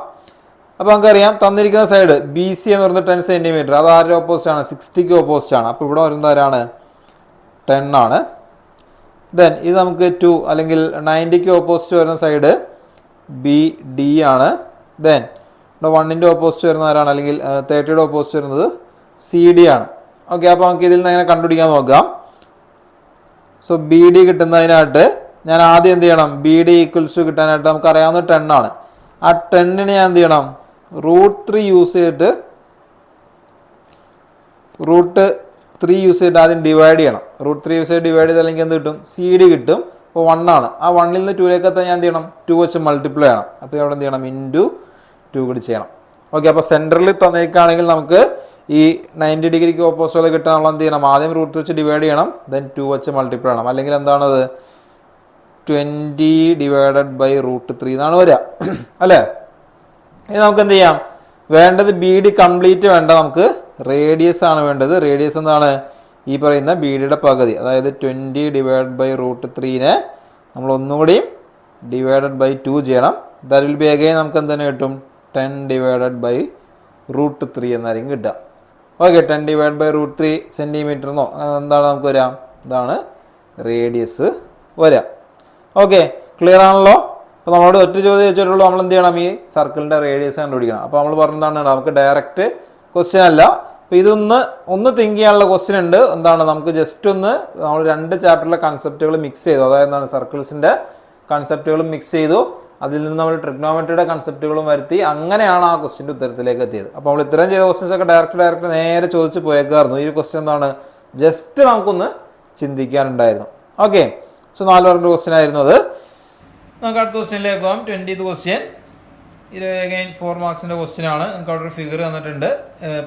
അപ്പോൾ നമുക്കറിയാം തന്നിരിക്കുന്ന സൈഡ് BC എന്ന് പറയുന്നത് 10 സെന്റിമീറ്റർ. അത് ആരുടെ ഓപ്പോസിറ്റ് ആണ്? 60ക്ക് ഓപ്പോസിറ്റ് ആണ്. അപ്പോൾ ഇവിടെ വരുന്നത് ആരാണ്? 10 ആണ്. ദെൻ ഇത് നമുക്ക് 2 അല്ലെങ്കിൽ 90ക്ക് ഓപ്പോസിറ്റ് വരുന്ന സൈഡ് BD ആണ്. ദെൻ ഇവിടെ 1ന്റെ ഓപ്പോസിറ്റ് വരുന്ന ആരാണ്? അല്ലെങ്കിൽ 30യുടെ ഓപ്പോസിറ്റ് വരുന്നത് CD ആണ്. ഓക്കെ, അപ്പോൾ നമുക്ക് ഇതിൽ നിന്ന് എങ്ങനെ കണ്ടുപിടിക്കാൻ നോക്കാം. സോ BD കിട്ടുന്നതിനായിട്ട് ഞാൻ ആദ്യം എന്ത് ചെയ്യണം? BD ഈക്വൽസ് കിട്ടാനായിട്ട് നമുക്ക് അറിയാവുന്ന 10 ആണ്. ആ 10നെ ഞാൻ എന്ത് ചെയ്യണം? √3 യൂസ് ചെയ്തിട്ട് ആദ്യം ഡിവൈഡ് ചെയ്യണം. √3 യൂസ് ചെയ്ത് ഡിവൈഡ് ചെയ്ത് അല്ലെങ്കിൽ എന്ത് കിട്ടും? CD കിട്ടും. അപ്പോൾ 1 ആണ്. ആ 1ൽ നിന്ന് 2ലേക്ക് എത്താൻ ഞാൻ എന്ത് ചെയ്യണം? 2 വെച്ച് മൾട്ടിപ്ലൈ ചെയ്യണം. അപ്പോൾ അവിടെ എന്ത് ചെയ്യണം? *2 കൂടി ചെയ്യണം. ഓക്കെ, അപ്പോൾ സെൻറ്ററിൽ തന്നിരിക്കുകയാണെങ്കിൽ നമുക്ക് ഈ 90 ഡിഗ്രിക്ക് ഓപ്പോസിറ്റ് കിട്ടാനുള്ള എന്ത് ചെയ്യണം? ആദ്യം √3 വെച്ച് ഡിവൈഡ് ചെയ്യണം, ദെൻ 2 വെച്ച് മൾട്ടിപ്ലൈ ചെയ്യണം. അല്ലെങ്കിൽ എന്താണത്? 20/√3 എന്നാണ് വരിക അല്ലേ? ഇനി നമുക്ക് എന്ത് ചെയ്യാം? വേണ്ടത് BD കംപ്ലീറ്റ് വേണ്ട, നമുക്ക് റേഡിയസ് ആണ് വേണ്ടത്. റേഡിയസ് എന്താണ്? ഈ പറയുന്ന BDയുടെ പകുതി, അതായത് 20/√3നെ നമ്മൾ ഒന്നുകൂടി /2 ചെയ്യണം. ദാറ്റ് വിൽ ബി അഗൈൻ നമുക്ക് എന്ത് തന്നെ കിട്ടും? 10/√3 എന്നായിരിക്കും കിട്ടുക. ഓക്കെ, 10/√3 സെൻറ്റിമീറ്റർ എന്നോ എന്താണ് നമുക്ക് വരാം? ഇതാണ് റേഡിയസ് വരിക. ഓക്കെ, ക്ലിയർ ആണല്ലോ? അപ്പോൾ നമ്മളോട് ഒറ്റ ചോദ്യം ചോദിച്ചിട്ടുള്ളൂ, നമ്മൾ എന്ത് ചെയ്യണം? ഈ സർക്കിളിൻ്റെ റേഡിയസ് കണ്ടുപിടിക്കണം. അപ്പോൾ നമ്മൾ പറഞ്ഞതാണ് നമുക്ക് ഡയറക്റ്റ് ക്വസ്റ്റ്യൻ അല്ല. അപ്പോൾ ഒന്ന് തിങ്ക് ചെയ്യാനുള്ള ക്വസ്റ്റ്യൻ ഉണ്ട്. എന്താണ്? നമുക്ക് ജസ്റ്റ് നമ്മൾ 2 ചാപ്റ്ററിലെ കൺസെപ്റ്റുകൾ മിക്സ് ചെയ്തു. അതായത് എന്താണ്? സർക്കിൾസിൻ്റെ കൺസെപ്റ്റുകളും മിക്സ് ചെയ്തു. അതിൽ നിന്ന് നമ്മൾ ട്രിഗ്നോമെട്രിയുടെ കൺസെപ്റ്റുകളും വരുത്തി. അങ്ങനെയാണ് ആ ക്വസ്റ്റിൻ്റെ ഉത്തരത്തിലേക്ക് എത്തിയത്. അപ്പോൾ നമ്മൾ ഇത്രയും ചെയ്ത ക്വസ്റ്റ്യൻസ് ഒക്കെ ഡയറക്റ്റ് നേരെ ചോദിച്ച് പോയേക്കായിരുന്നു. ഈ ക്വസ്റ്റ്യൻ എന്താണ്? ജസ്റ്റ് നമുക്കൊന്ന് ചിന്തിക്കാനുണ്ടായിരുന്നു. ഓക്കെ, സോ 4 മാർക്കിൻ്റെ ക്വസ്റ്റ്യൻ ആയിരുന്നു അത്. നമുക്ക് അടുത്ത ക്വസ്റ്റ്യനിലേക്ക് പോകാം. 20th question. ഇത് അഗൈൻ 4 മാർക്സിൻ്റെ ക്വസ്റ്റ്യൻ ആണ്. നമുക്ക് അവിടെ ഒരു ഫിഗർ തന്നിട്ടുണ്ട്.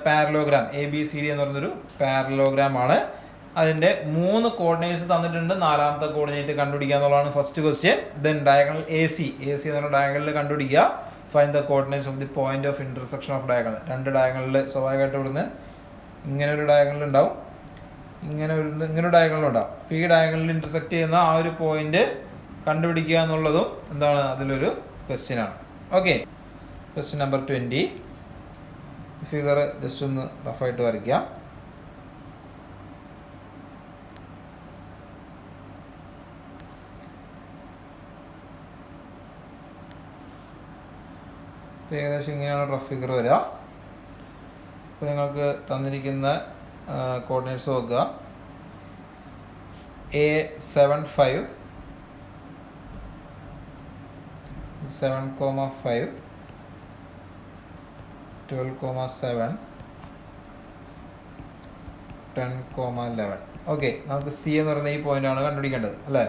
പാരലോഗ്രാം ABCD എന്ന് പറയുന്നൊരു പാരലോഗ്രാം ആണ്. അതിൻ്റെ 3 കോർഡിനേറ്റ്സ് തന്നിട്ടുണ്ട്. 4ാമത്തെ കോർഡിനേറ്റ് കണ്ടുപിടിക്കുക എന്നുള്ളതാണ് first question. Then diagonal AC എന്ന് പറഞ്ഞ ഡയഗണലിൽ കണ്ടുപിടിക്കുക. Find the coordinates of the point of intersection of diagonal. 2 ഡയഗണലിൽ സ്വാഭാവികമായിട്ട് ഇവിടുന്ന് ഇങ്ങനെ ഒരു ഡയഗണൽ ഉണ്ടാവും, ഇങ്ങനെ ഡയഗണൽ ഉണ്ടാവും. അപ്പോൾ ഈ ഡയഗണലിൽ ഇന്റർസെക്ട് ചെയ്യുന്ന ആ ഒരു പോയിന്റ് കണ്ടുപിടിക്കുക എന്നുള്ളതും എന്താണ്? അതിലൊരു ക്വസ്റ്റ്യൻ ആണ്. Okay, question number 20. Figure just ഒന്ന് റഫായിട്ട് വരയ്ക്കാം. ഏകദേശം ഇങ്ങനെയാണ് റഫ് ഫിഗർ വരിക. അപ്പോൾ നിങ്ങൾക്ക് തന്നിരിക്കുന്ന കോർഡിനേറ്റ്സ് നോക്കുക. A75 7,5 12,7 10,11. ഓക്കെ, നമുക്ക് C എന്ന് പറയുന്ന ഈ പോയിന്റ് ആണ് കണ്ടുപിടിക്കേണ്ടത് അല്ലേ?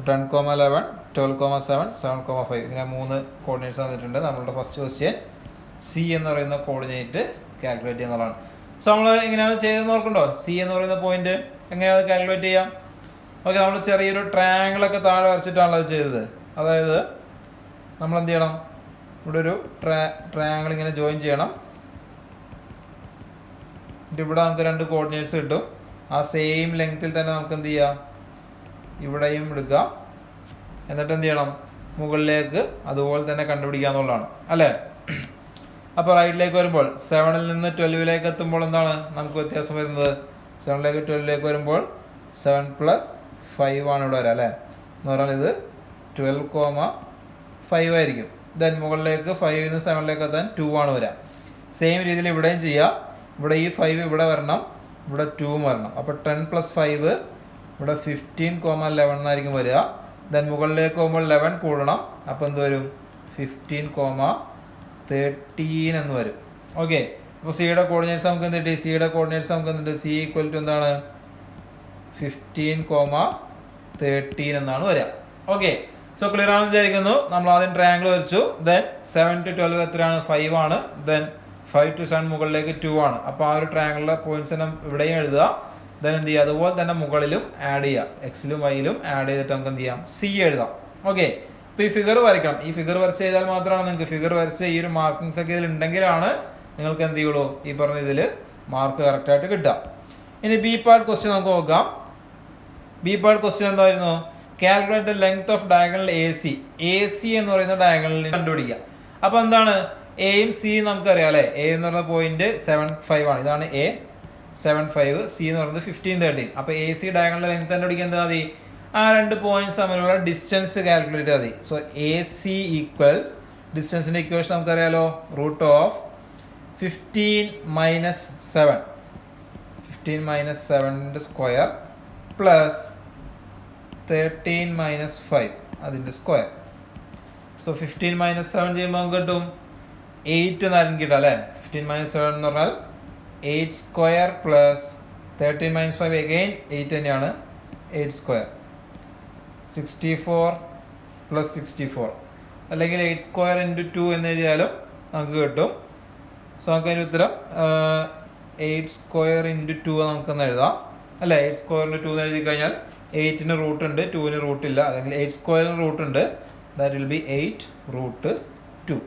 10,11 12,7 7,5 ഇങ്ങനെ 3 കോർഡിനേറ്റ്സ് തന്നിട്ടുണ്ട്. നമ്മളുടെ ഫസ്റ്റ് ക്വസ്റ്റ്യൻ C എന്ന് പറയുന്ന കോർഡിനേറ്റ് കാൽക്കുലേറ്റ് ചെയ്യുന്നതാണ്. സോ നമ്മൾ എങ്ങനെയാണ് ചെയ്തതെന്ന് ഓർക്കുന്നുണ്ടോ? C എന്ന് പറയുന്ന പോയിന്റ് എങ്ങനെയാണ് കാൽക്കുലേറ്റ് ചെയ്യാം? ഓക്കെ, നമ്മൾ ചെറിയൊരു ട്രയാങ്കിളൊക്കെ താഴെ വരച്ചിട്ടാണല്ലോ അത് ചെയ്തത്. അതായത് നമ്മൾ എന്ത് ചെയ്യണം? ഇവിടെ ഒരു ട്രയാങ്കിൾ ഇങ്ങനെ ജോയിൻ ചെയ്യണം. ഇവിടെ നമുക്ക് 2 കോർഡിനേറ്റ്സ് കിട്ടും. ആ സെയിം ലെങ്ത്തിൽ തന്നെ നമുക്ക് എന്ത് ചെയ്യാം? ഇവിടെയും എടുക്കാം. എന്നിട്ട് എന്ത് ചെയ്യണം? മുകളിലേക്ക് അതുപോലെ തന്നെ കണ്ടുപിടിക്കാന്നുള്ളതാണ് അല്ലേ? അപ്പോൾ റൈറ്റിലേക്ക് വരുമ്പോൾ 7ൽ നിന്ന് 12ലേക്ക് എത്തുമ്പോൾ എന്താണ് നമുക്ക് വ്യത്യാസം വരുന്നത്? 7ലേക്ക് 12ലേക്ക് വരുമ്പോൾ 7 + 5 ആണ് ഇവിടെ വരിക അല്ലേ? എന്ന് പറഞ്ഞാൽ ഇത് 12,5 ആയിരിക്കും. ദെൻ മുകളിലേക്ക് 5ൽ നിന്ന് 7ലേക്ക് എത്താൻ 2 ആണ് വരിക. സെയിം രീതിയിൽ ഇവിടെയും ചെയ്യാം. ഇവിടെ ഈ 5 ഇവിടെ വരണം, ഇവിടെ 2 വരണം. അപ്പോൾ 10 + 5 ഇവിടെ 15,11 എന്നായിരിക്കും വരിക. ദെൻ മുകളിലേക്ക് പോകുമ്പോൾ 11 കൂടണം. അപ്പോൾ എന്ത് വരും? 15,13 എന്ന് വരും. ഓക്കെ, അപ്പോൾ സിയുടെ കോർഡിനേറ്റ്സ് നമുക്ക് എന്ത് കിട്ടി? സിയുടെ കോർഡിനേറ്റ്സ് നമുക്ക് എന്തുണ്ട്? C = എന്താണ്? 15,13 എന്നാണ് വരിക. ഓക്കെ, സോ ക്ലിയർ ആണെന്ന് വിചാരിക്കുന്നു. നമ്മൾ ആദ്യം ട്രയാങ്കിൾ വരച്ചു. ദെൻ 7 to 12 എത്രയാണ്? 5 ആണ്. ദെൻ 5 to 7 മുകളിലേക്ക് 2 ആണ്. അപ്പോൾ ആ ഒരു ട്രയാങ്കിളിലെ പോയിന്റ്സ് എല്ലാം ഇവിടെയും എഴുതുക. ദെൻ എന്ത് ചെയ്യുക, അതുപോലെ തന്നെ മുകളിലും ആഡ് ചെയ്യുക, എക്സിലും വൈയിലും ആഡ് ചെയ്തിട്ട് നമുക്ക് എന്ത് ചെയ്യാം, സി എഴുതാം. ഓക്കെ, അപ്പോൾ ഈ ഫിഗർ വരയ്ക്കണം. ഈ ഫിഗർ വരച്ച് ചെയ്താൽ മാത്രമാണ് നിങ്ങൾക്ക് ഫിഗർ വരച്ച് ഈ ഒരു മാർക്കിങ്സ് ഒക്കെ ഇതിൽ ഉണ്ടെങ്കിലാണ് നിങ്ങൾക്ക് എന്ത് ചെയ്യുള്ളൂ, ഈ പറഞ്ഞ ഇതിൽ മാർക്ക് കറക്റ്റായിട്ട് കിട്ടുക. ഇനി ബി പാർട്ട് ക്വസ്റ്റ്യൻ നമുക്ക് നോക്കാം. ബി പാർട്ട് ക്വസ്റ്റ്യൻ എന്തായിരുന്നു? Calculate the length of diagonal A C. A C എന്ന് പറയുന്ന ഡയഗണലിൽ കണ്ടുപിടിക്കുക. അപ്പോൾ എന്താണ്, എയും സിയും നമുക്കറിയാം അല്ലേ. എ എന്ന് പറയുന്ന പോയിന്റ് 7.5 ആണ്. ഇതാണ് എ 7.5, സി എന്ന് പറയുന്നത് 15-13. അപ്പോൾ എ സി ഡയഗണൽ ലെങ്ത് കണ്ടുപിടിക്കാൻ എന്താ മതി, ആ രണ്ട് പോയിന്റ്സ് തമ്മിലുള്ള ഡിസ്റ്റൻസ് കാൽക്കുലേറ്റ് ചെയ്താൽ മതി. സോ എ സി ഈക്വൽസ്, ഡിസ്റ്റൻസിന്റെ ഇക്വേഷൻ നമുക്കറിയാലോ, റൂട്ട് ഓഫ് 15 മൈനസ് 7, 15 മൈനസ് 7ന്റെ സ്ക്വയർ പ്ലസ് 13 മൈനസ് 5 അതിന്റെ സ്ക്വയർ. സോ 15 മൈനസ് 7 ചെയ്യുമ്പോൾ നമുക്ക് കിട്ടും 8 എന്നാലും കിട്ടുക അല്ലേ. 15 മൈനസ് 7 എന്ന് പറഞ്ഞാൽ 8 സ്ക്വയർ പ്ലസ് 13 മൈനസ് 5 അഗെയിൻ 8 തന്നെയാണ്, 8 സ്ക്വയർ 64 പ്ലസ് 64, അല്ലെങ്കിൽ 8 സ്ക്വയർ ഇൻറ്റു 2 എന്ന് എഴുതിയാലും നമുക്ക് കിട്ടും. സോ നമുക്ക് അതിൻ്റെ ഉത്തരം 8 സ്ക്വയർ ഇൻറ്റു 2 നമുക്കൊന്ന് എഴുതാം അല്ലേ. 8 സ്ക്വയറിൻ്റെ 2 എന്ന് എഴുതി കഴിഞ്ഞാൽ 8ന് റൂട്ട് ഉണ്ട്, 2ന് റൂട്ട് ഇല്ല, അല്ലെങ്കിൽ 8 സ്ക്വയറിന് റൂട്ട് ഉണ്ട്, that will be 8 root 2.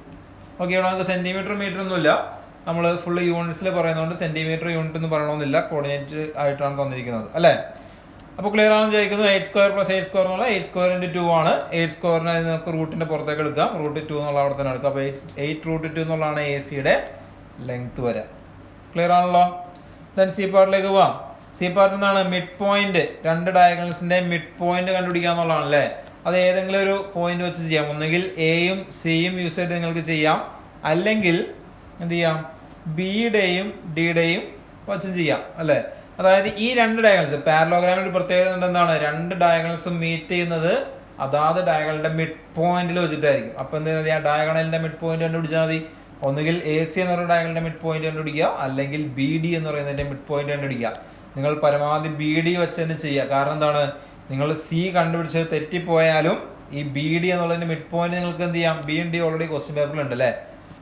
Okay, ഇവിടെ നമുക്ക് സെൻറ്റിമീറ്റർ മീറ്റർ ഒന്നുമില്ല, നമ്മൾ ഫുള്ള് യൂണിറ്റ്സിൽ പറയുന്നതുകൊണ്ട് സെൻറ്റിമീറ്റർ യൂണിറ്റ് എന്ന് പറയണമെന്നില്ല, കോർഡിനേറ്റ് ആയിട്ടാണ് തന്നിരിക്കുന്നത് അല്ലേ. അപ്പോൾ ക്ലിയർ ആണെന്ന് ചോദിക്കുന്നത്. 8 സ്ക്വയർ പ്ലസ് 8 സ്ക്വയർ എന്നുള്ള 8 സ്ക്വയർ ഇൻറ്റു 2 ആണ്. 8 സ്ക്വയറിനെ നമുക്ക് റൂട്ടിൻ്റെ പുറത്തേക്ക് എടുക്കാം, റൂട്ട് 2 എന്നുള്ള അവിടെ തന്നെ എടുക്കാം. അപ്പോൾ 8 റൂട്ട് 2 എന്നുള്ളതാണ് എ സിയുടെ ലെങ്ത് വരെ. ക്ലിയർ ആണല്ലോ. ദെൻ സി പാർട്ടിലേക്ക് പോവാം. സി പാർട്ട് എന്താണ്, മിഡ് പോയിന്റ്, രണ്ട് ഡയഗണൽസിന്റെ മിഡ് പോയിന്റ് കണ്ടുപിടിക്കുക എന്നുള്ളതാണ് അല്ലേ. അത് ഏതെങ്കിലും ഒരു പോയിന്റ് വെച്ച് ചെയ്യാം. ഒന്നുകിൽ എയും സിയും യൂസ് ചെയ്തിട്ട് നിങ്ങൾക്ക് ചെയ്യാം, അല്ലെങ്കിൽ എന്ത് ചെയ്യാം, ബിയുടെയും ഡിയുടെയും വെച്ചും ചെയ്യാം അല്ലേ. അതായത് ഈ രണ്ട് ഡയഗണൽസ്, പാരലോഗ്രാമിന്റെ ഒരു പ്രത്യേകത എന്താണ്, രണ്ട് ഡയഗണൽസും മീറ്റ് ചെയ്യുന്നത് അതാത് ഡയഗണലിന്റെ മിഡ് പോയിന്റിൽ വെച്ചിട്ടായിരിക്കും. അപ്പൊ എന്ത് ചെയ്യുന്നത്, ആ ഡയഗണലിന്റെ മിഡ് പോയിന്റ് കണ്ടുപിടിച്ചാൽ മതി. ഒന്നുകിൽ എ സി എന്ന് പറയുന്ന ഡയഗണലിന്റെ മിഡ് പോയിന്റ് കണ്ടുപിടിക്കുക, അല്ലെങ്കിൽ ബി ഡി എന്ന് പറയുന്നതിന്റെ മിഡ് പോയിന്റ് കണ്ടുപിടിക്കുക. നിങ്ങൾ പരമാവധി ബി ഡി വെച്ച് തന്നെ ചെയ്യുക. കാരണം എന്താണ്, നിങ്ങൾ സി കണ്ടുപിടിച്ചത് തെറ്റിപ്പോയാലും ഈ ബി ഡി എന്നുള്ളതിന്റെ മിഡ് പോയിന്റ് നിങ്ങൾക്ക് എന്ത് ചെയ്യാം, ബി ഡി ഓൾറെഡി ക്വസ്റ്റ്യൻ പേപ്പറിൽ ഉണ്ട് അല്ലേ.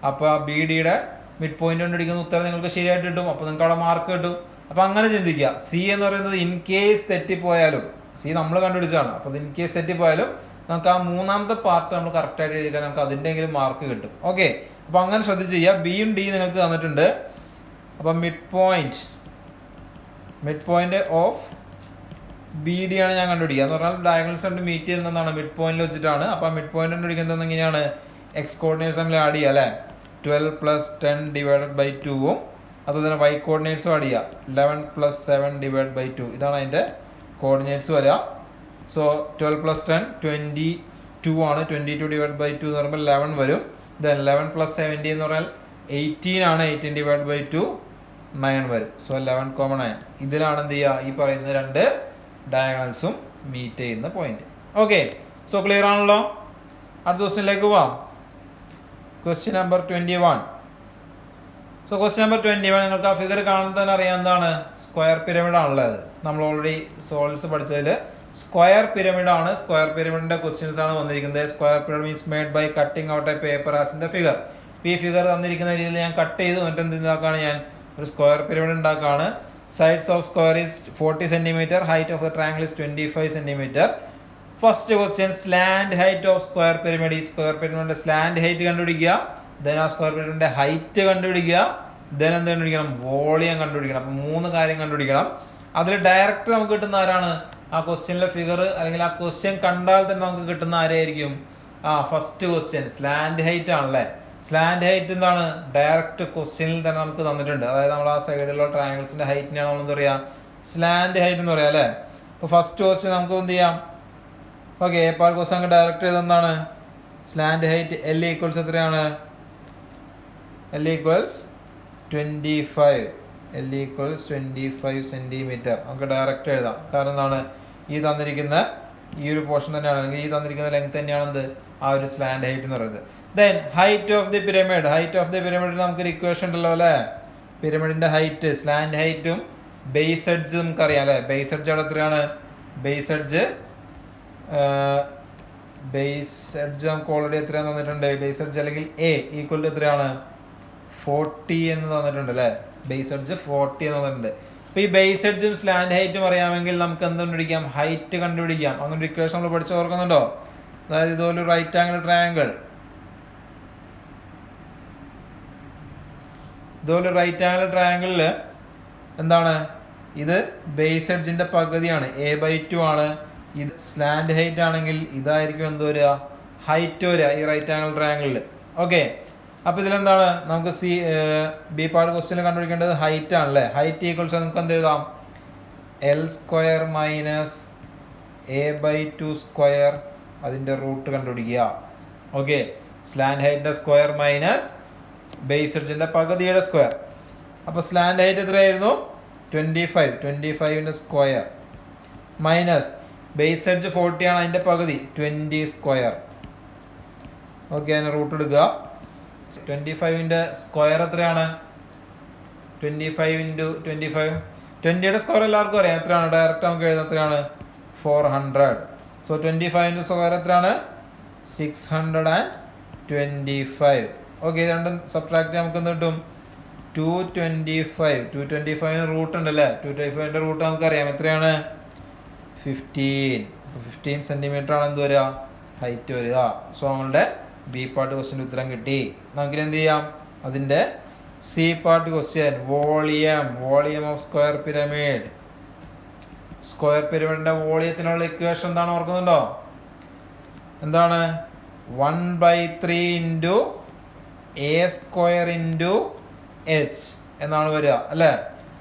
അപ്പോൾ ആ ബി ഡിയുടെ മിഡ് പോയിന്റ് കണ്ടുപിടിക്കുന്ന ഉത്തരം നിങ്ങൾക്ക് ശരിയായിട്ട് കിട്ടും. അപ്പോൾ നിങ്ങൾക്ക് അവിടെ മാർക്ക് കിട്ടും. അപ്പൊ അങ്ങനെ ചിന്തിക്കുക. സി എന്ന് പറയുന്നത് ഇൻ കേസ് തെറ്റിപ്പോയാലും, സി നമ്മൾ കണ്ടുപിടിച്ചാണ്, അപ്പൊ ഇൻ കേസ് തെറ്റിപ്പോയാലും നമുക്ക് ആ മൂന്നാമത്തെ പാർട്ട് നമ്മൾ കറക്റ്റ് ആയിട്ട് എഴുതിയാൽ നമുക്ക് അതിൻ്റെങ്കിലും മാർക്ക് കിട്ടും. ഓക്കെ, അപ്പൊ അങ്ങനെ ശ്രദ്ധിച്ച് ചെയ്യുക. ബിയും ഡി നിങ്ങൾക്ക് തന്നിട്ടുണ്ട്. അപ്പൊ mid point of B D ആണ് ഞാൻ കണ്ടുപിടിക്കുക. എന്ന് പറഞ്ഞാൽ ഡയഗണൽസ് കൊണ്ട് മീറ്റ് ചെയ്യുന്നതാണ് മിഡ് പോയിന്റിൽ വെച്ചിട്ടാണ്. അപ്പൊ മിഡ് പോയിന്റ് കണ്ടുപിടിക്കുന്നത് എങ്ങനെയാണ്, എക്സ് കോർഡിനേറ്റ്സ് നമ്മൾ ആഡ് ചെയ്യുക അല്ലെ. 12 പ്ലസ് 10 ഡിവൈഡഡ് ബൈ 2ഉം അതുപോലെ തന്നെ വൈ കോർഡിനേറ്റ്സും ആഡ് ചെയ്യുക. 11 പ്ലസ് 7 ഡിവൈഡ് ബൈ 2, ഇതാണ് അതിൻ്റെ കോർഡിനേറ്റ്സ് വരിക. സോ 12 പ്ലസ് 10 22 ആണ്. 22 ഡിവൈഡ് ബൈ 2 എന്ന് പറയുമ്പോൾ 11 വരും. ദെൻ 11 പ്ലസ് 70 എന്ന് പറഞ്ഞാൽ 18 ആണ്. 18 ഡിവൈഡ് ബൈ 2 9 വരും. സോ 11,9. ഇതിലാണ് എന്ത് ചെയ്യുക, ഈ പറയുന്ന രണ്ട് ഡയഗണൽസും മീറ്റ് ചെയ്യുന്ന പോയിന്റ്. ഓക്കെ, സോ ക്ലിയർ ആണല്ലോ. അടുത്ത ക്വസ്റ്റ്യനിലേക്ക് പോവാം. Question number 21. So question number 21, നിങ്ങൾക്ക് ആ ഫിഗർ കാണുമ്പോൾ തന്നെ അറിയാം എന്താണ്, സ്ക്വയർ പിരമിഡ് ആണുള്ളത്. നമ്മൾ ഓൾറെഡി സോൾവ്സ് പഠിച്ചതിൽ സ്ക്വയർ പിരമിഡ് ആണ്. സ്ക്വയർ പിരമിഡിന്റെ ക്വസ്റ്റ്യൻസ് ആണ് വന്നിരിക്കുന്നത്. Square pyramid means made by cutting out a paper as in the figure. ഈ ഫിഗർ തന്നിരിക്കുന്ന രീതിയിൽ ഞാൻ കട്ട് ചെയ്തു, എന്നിട്ട് എന്തുണ്ടാക്കാണ്, ഞാൻ ഒരു സ്ക്വയർ പിരമിഡ് ഉണ്ടാക്കുകയാണ്. Sides of square is 40 centimetre, height of the triangle is 25 centimetre. First question, slant height of square pyramid. ഈ സ്ക്വയർ പിരമിഡിന്റെ സ്ലാൻഡ് ഹൈറ്റ് കണ്ടുപിടിക്കുക. ദെൻ ആ സ്ക്വയർ പിരമിഡിന്റെ ഹൈറ്റ് കണ്ടുപിടിക്കുക. ദെൻ എന്ത് കണ്ടുപിടിക്കണം, വോളിയം കണ്ടുപിടിക്കണം. അപ്പൊ 3 കാര്യം കണ്ടുപിടിക്കണം. അതിൽ ഡയറക്റ്റ് നമുക്ക് കിട്ടുന്ന ആരാണ്, ആ ക്വസ്റ്റ്യനിലെ ഫിഗർ അല്ലെങ്കിൽ ആ ക്വസ്റ്റ്യൻ കണ്ടാൽ തന്നെ നമുക്ക് കിട്ടുന്ന ആരായിരിക്കും, ഫസ്റ്റ് ക്വസ്റ്റ്യൻ സ്ലാൻഡ് ഹൈറ്റ് ആണല്ലേ. സ്ലാൻഡ് ഹൈറ്റ് എന്താണ്, ഡയറക്റ്റ് ക്വസ്റ്റ്യനിൽ തന്നെ നമുക്ക് തന്നിട്ടുണ്ട്. അതായത് നമ്മൾ ആ സൈഡിലുള്ള ട്രയാങ്കിൾസിന്റെ ഹൈറ്റിനാണ് നമ്മൾ എന്താ പറയുക, സ്ലാൻഡ് ഹൈറ്റ് എന്ന് പറയാം അല്ലേ. അപ്പൊ ഫസ്റ്റ് ക്വസ്റ്റ്യൻ നമുക്ക് എന്ത് ചെയ്യാം, okay, A part question direct ചെയ്ത് എന്താണ്, സ്ലാൻഡ് ഹൈറ്റ് എൽ ഈക്വൽസ് എത്രയാണ്, എൽ ഈക്വൽസ് 25 സെന്റിമീറ്റർ. നമുക്ക് ഡയറക്റ്റ് എഴുതാം. കാരണം എന്താണ്, ഈ തന്നിരിക്കുന്ന ഈ ഒരു പോർഷൻ തന്നെയാണ്, അല്ലെങ്കിൽ ഈ തന്നിരിക്കുന്ന ലെങ്ത് തന്നെയാണ് എന്ത്, ആ ഒരു സ്ലാൻഡ് ഹൈറ്റ് എന്ന് പറയുന്നത്. Then height of the pyramid. Height of the പിരമിഡിൽ നമുക്കൊരു ഇക്വേഷൻ ഉണ്ടല്ലോ അല്ലേ. പിരമിഡിന്റെ ഹൈറ്റ്, സ്ലാൻഡ് ഹൈറ്റും ബേസ് എഡ്ജ് നമുക്കറിയാം അല്ലേ. ബേസ് എഡ്ജ് അവിടെ എത്രയാണ്, ബേസ് എഡ്ജ് നമുക്ക് ഓൾറെഡി എത്രയാണ് തന്നിട്ടുണ്ട്. ബേസ് എഡ്ജ് അല്ലെങ്കിൽ എ ഈക്വൽ ടു എത്രയാണ്, 40 എന്ന് തന്നിട്ടുണ്ട് അല്ലേ, ബേസ് എഡ്ജ് 40 എന്ന് തന്നിട്ടുണ്ട്. അപ്പൊ ഈ ബേസ് എഡ്ജും സ്ലാൻഡ് ഹൈറ്റും അറിയാമെങ്കിൽ നമുക്ക് എന്ത് കണ്ടുപിടിക്കാം, ഹൈറ്റ് കണ്ടുപിടിക്കാം. അങ്ങനെ ഒരു ഇക്വേഷൻ നമ്മൾ പഠിച്ചു ഓർക്കുന്നുണ്ടോ? അതായത് ഇതുപോലെ റൈറ്റ് ആംഗിൾ ട്രയാങ്കിൾ, ഇതുപോലെ റൈറ്റ് ആംഗിൾ ട്രയാങ്കിളില് എന്താണ്, ഇത് ബേസ് എഡ്ജിന്റെ പകുതിയാണ്, a/2 ആണ്. ഇത് സ്ലാൻഡ് ഹൈറ്റ് ആണെങ്കിൽ ഇതായിരിക്കും എന്ത് വരിക, ഹൈറ്റ് വരിക ഈ റൈറ്റ് ആംഗിൾ ട്രയാങ്കിളിൽ. ഓക്കെ, അപ്പൊ ഇതിലെന്താണ് നമുക്ക് ബി പാർട്ട് ക്വസ്റ്റ്യൻ കണ്ടുപിടിക്കേണ്ടത് ഹൈറ്റ് ആണല്ലേ. ഹൈറ്റ് ഈക്വൽസ് നമുക്ക് എന്ത് എഴുതാം, L² മൈനസ് a/2 സ്ക്വയർ അതിന്റെ റൂട്ട് കണ്ടുപിടിക്കുക. ഓക്കെ, സ്ലാൻഡ് ഹൈറ്റിന്റെ സ്ക്വയർ മൈനസ് ബേസ് എഡ്ജിന്റെ പകുതിയുടെ സ്ക്വയർ. അപ്പൊ സ്ലാൻഡ് ഹൈറ്റ് എത്രയായിരുന്നു, 25, 25ന്റെ സ്ക്വയർ മൈനസ് ബേസ് എഡ്ജ് 40 ആണ്, അതിന്റെ പകുതി 20 സ്ക്വയർ. ഓക്കെ, അതിന് റൂട്ട് എടുക്കുക. 25ന്റെ സ്ക്വയർ എത്രയാണ്, 25 ഇൻറ്റു 25, 20യുടെ സ്ക്വയർ എല്ലാവർക്കും അറിയാം എത്രയാണ്, ഡയറക്റ്റ് നമുക്ക് എഴുതാം എത്രയാണ്, 400. സോ 25ന്റെ സ്ക്വയർ എത്രയാണ്, 625. ഓക്കെ, ഇത് രണ്ടും സബ്ട്രാക്ട് നമുക്ക് എന്ത് കിട്ടും, 225. 225ന് റൂട്ട് ഉണ്ട് അല്ലേ, 225ന്റെ റൂട്ട് നമുക്കറിയാം എത്രയാണ്, 15. 15 സെന്റിമീറ്റർ ആണ് എന്ത് വരിക, ഹൈറ്റ് വരിക. സോ നമ്മളുടെ ബി പാർട്ട് ക്വസ്റ്റ്യൻ്റെ ഉത്തരം കിട്ടി. നമുക്കിനി എന്ത് ചെയ്യാം, അതിന്റെ C part question, volume of square pyramid. Square പിരമിഡിന്റെ വോളിയത്തിനുള്ള ഇക്വേഷൻ എന്താണ് ഓർക്കുന്നുണ്ടോ, എന്താണ്, 1/3 ഇൻറ്റു a² ഇൻറ്റു h എന്നാണ് വരിക അല്ലേ.